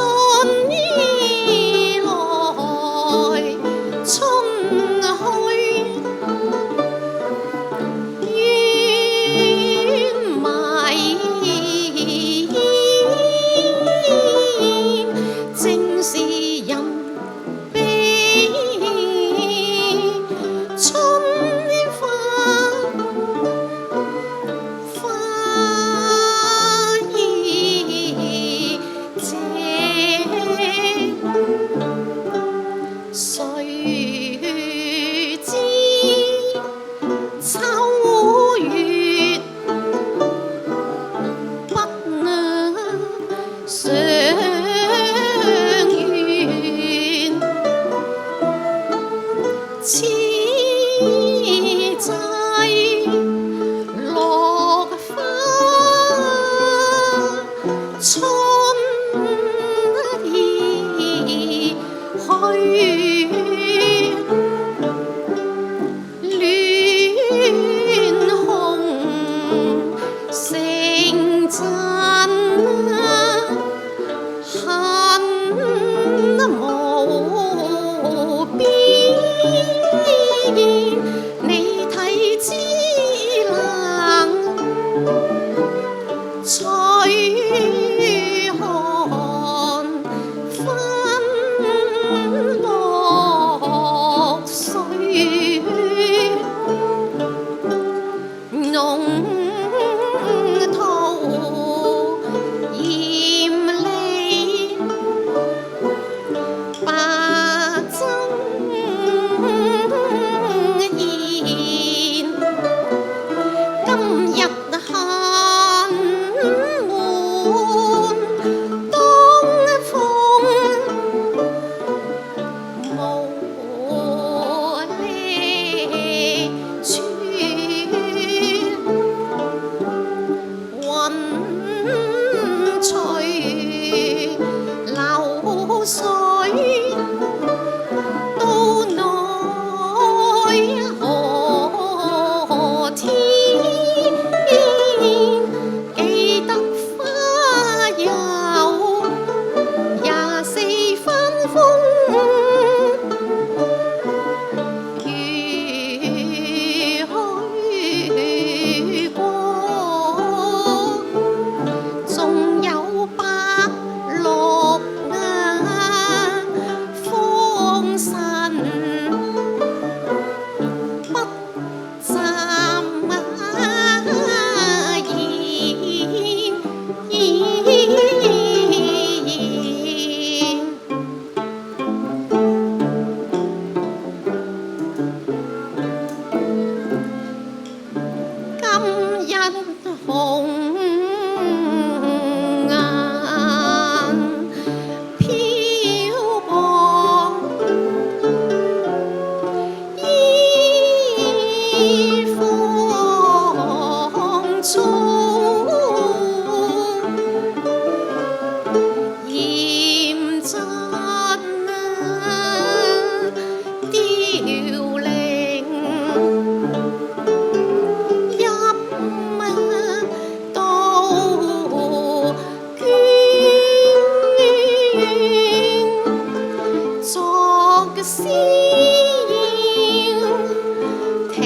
春意去。笑，庭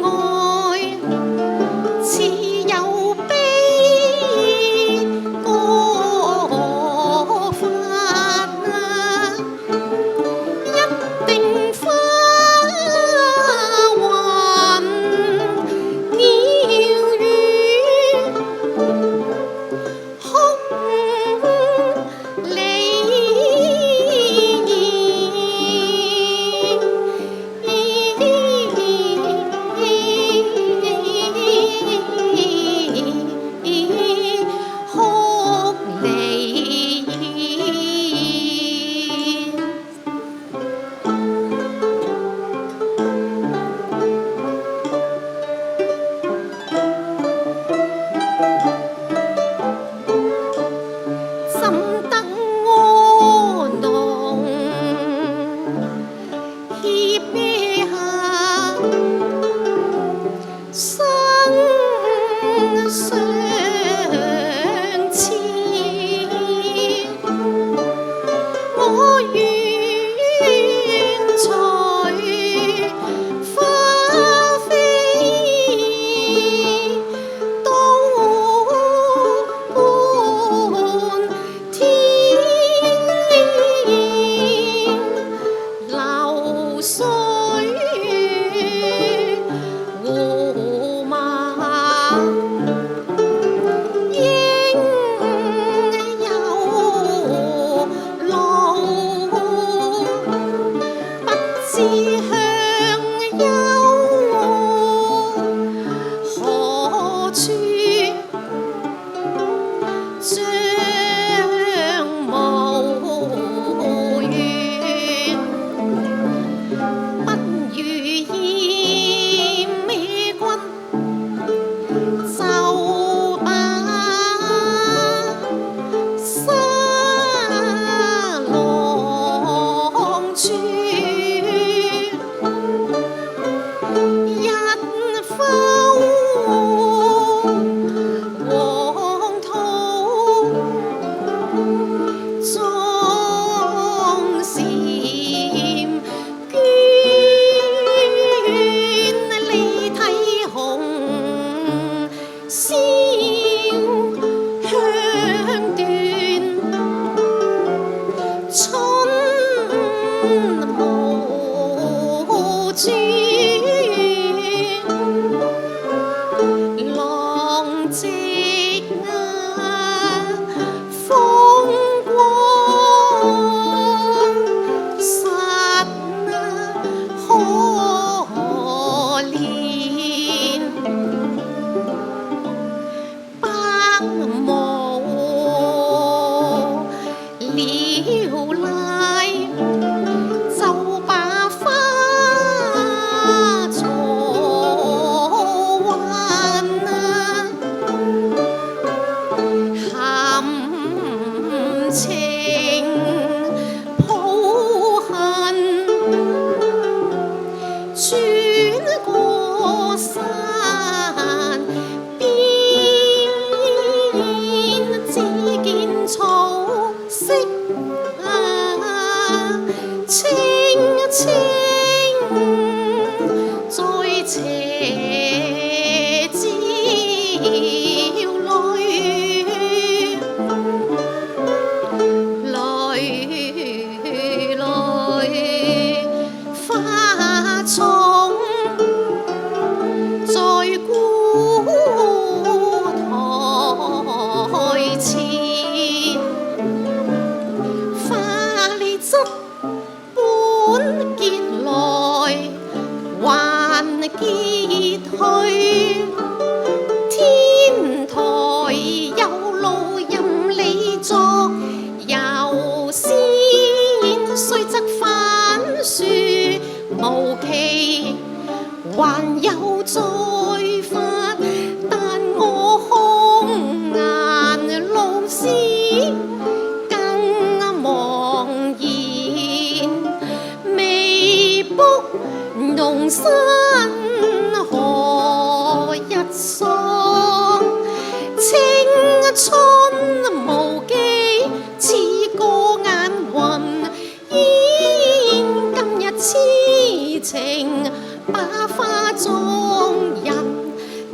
外似有悲歌發，一定花雲鳥語，空依情把花裝人，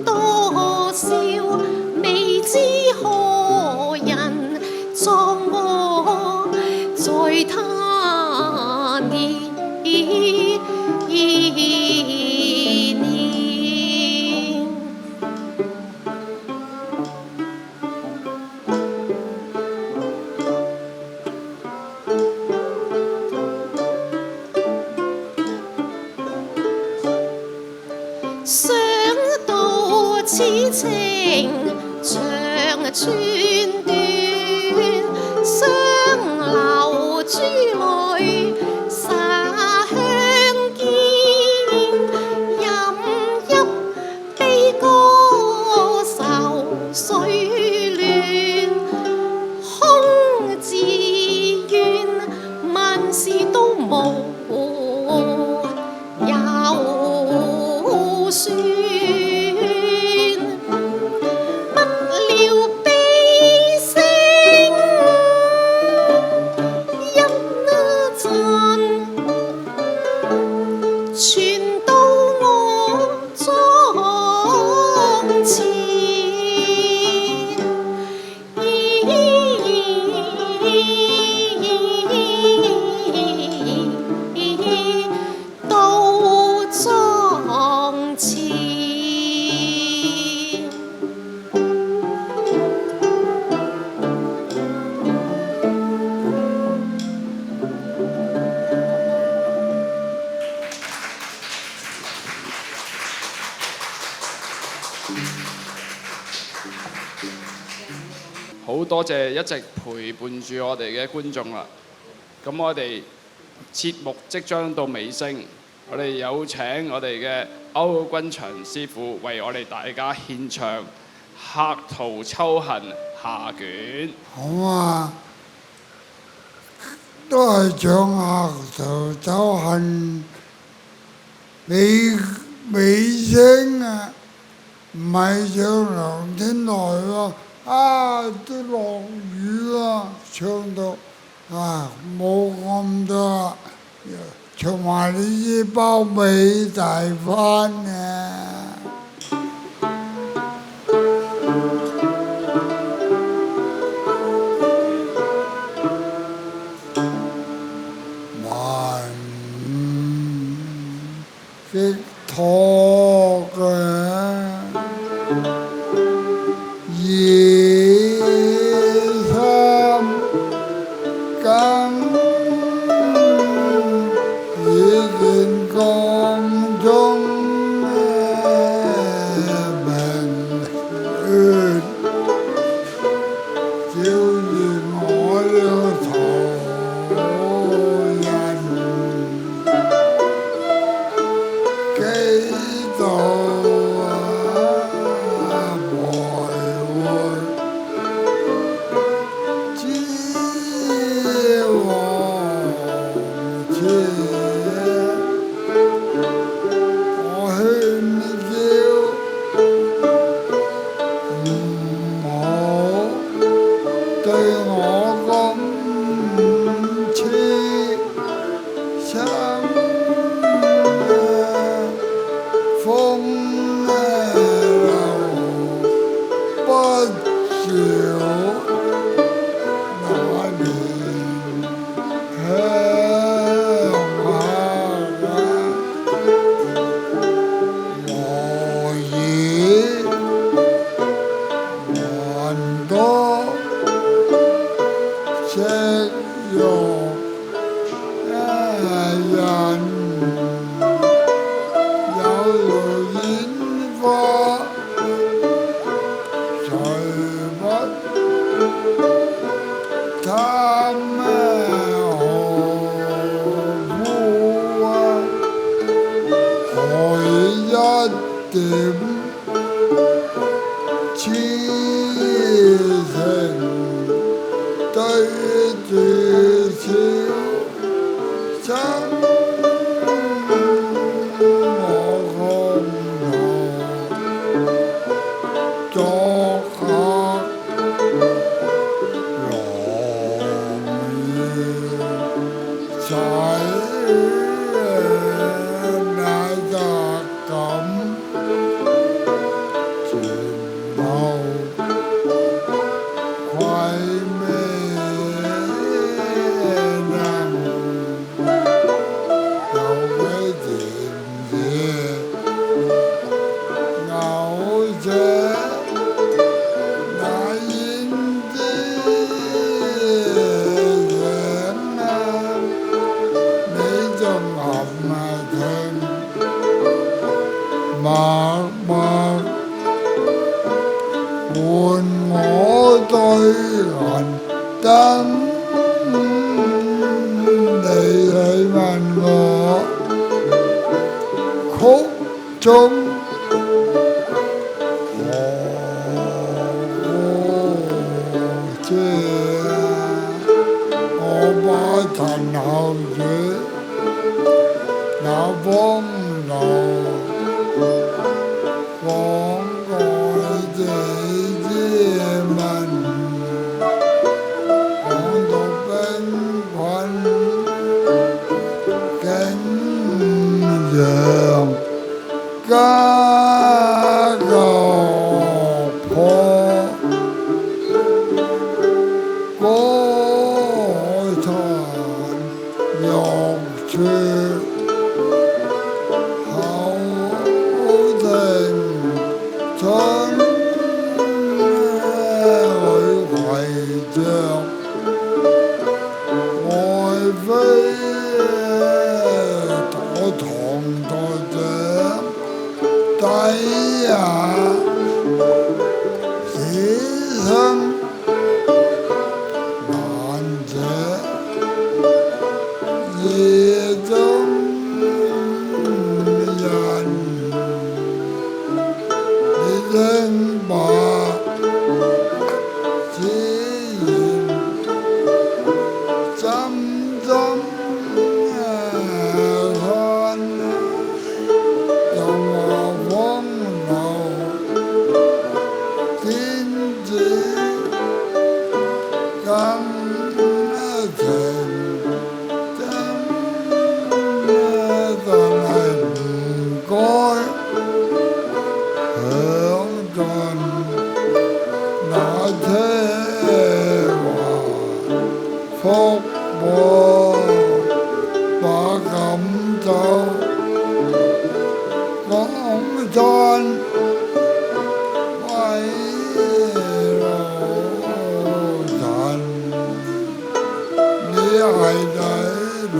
多少未知何人葬我在他年。想到此情長寸斷，雙流珠淚灑香肩，飲泣悲歌愁緒亂，空自怨萬事都無有算，不料悲聲一陣傳到我莊前，到莊前。好多謝一直陪伴住我哋嘅觀眾啦。咁我哋節目即將到尾聲，我哋有請我哋嘅歐君祥師傅為我哋大家獻唱《客途秋恨》下卷。好啊，都係唱客途秋恨尾聲啊，唔係唱梁天來喎。都落雨啦，唱到冇咁多啦，唱埋呢啲包尾大翻啊！萬極托嘅夜深更，已見江中明月，照住我了途人，幾度在曲中我把陳後主那風流廣愛地之民，講到兵困景陽家國破。雪後庭春裏圍着愛妃躲藏在井底下，此生難捨夜中人，你聽吧，只言深深看，又話風流天子感情。福禍把錦繡講真為老人，你係底樓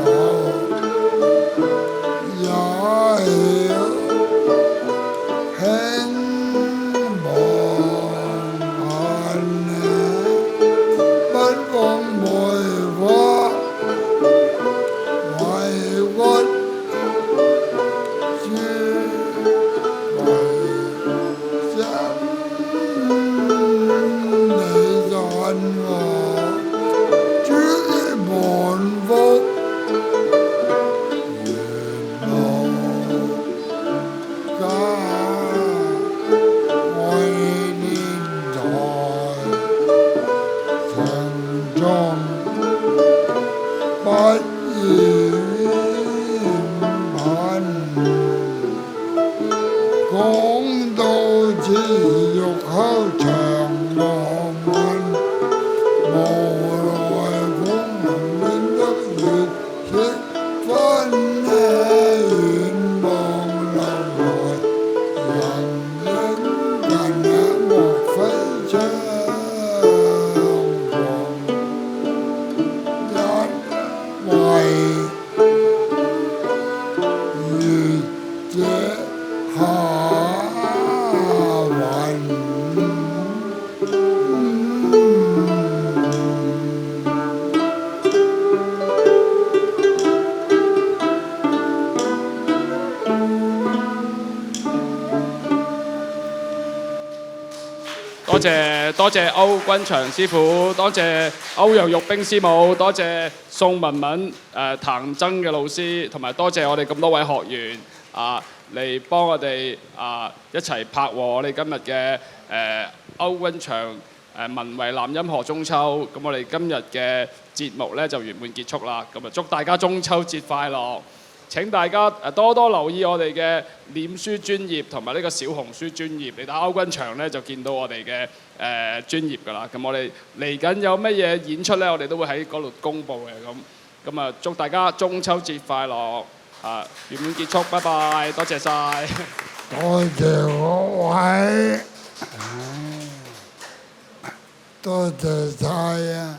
也要輕忘恨，不講梅花為屈諸為真，你讚我諸門福元老家為年代情重不厭貧，講到此欲口長浪漫，無奈風雲變得月色分遠望流來，人影近莫非相逢，為月者下雲。多謝歐君祥師傅，多謝歐陽玉冰師母，多謝宋文文譚曾嘅老師，同埋多謝我哋咁多位學員嚟幫我哋一齊拍和我哋今日嘅歐君祥文為南音河中秋。咁我哋今日嘅節目呢就圓滿結束啦。咁啊祝大家中秋節快樂！請大家多多留意我哋嘅臉書專頁同埋呢個小紅書專頁，你打歐君祥呢就見到我哋嘅專頁㗎啦。咁我哋嚟緊有乜嘢演出呢？我哋都會喺嗰度公佈嘅。咁啊，祝大家中秋節快樂！圓滿結束，拜拜，多謝晒。多謝各位，多謝晒啊！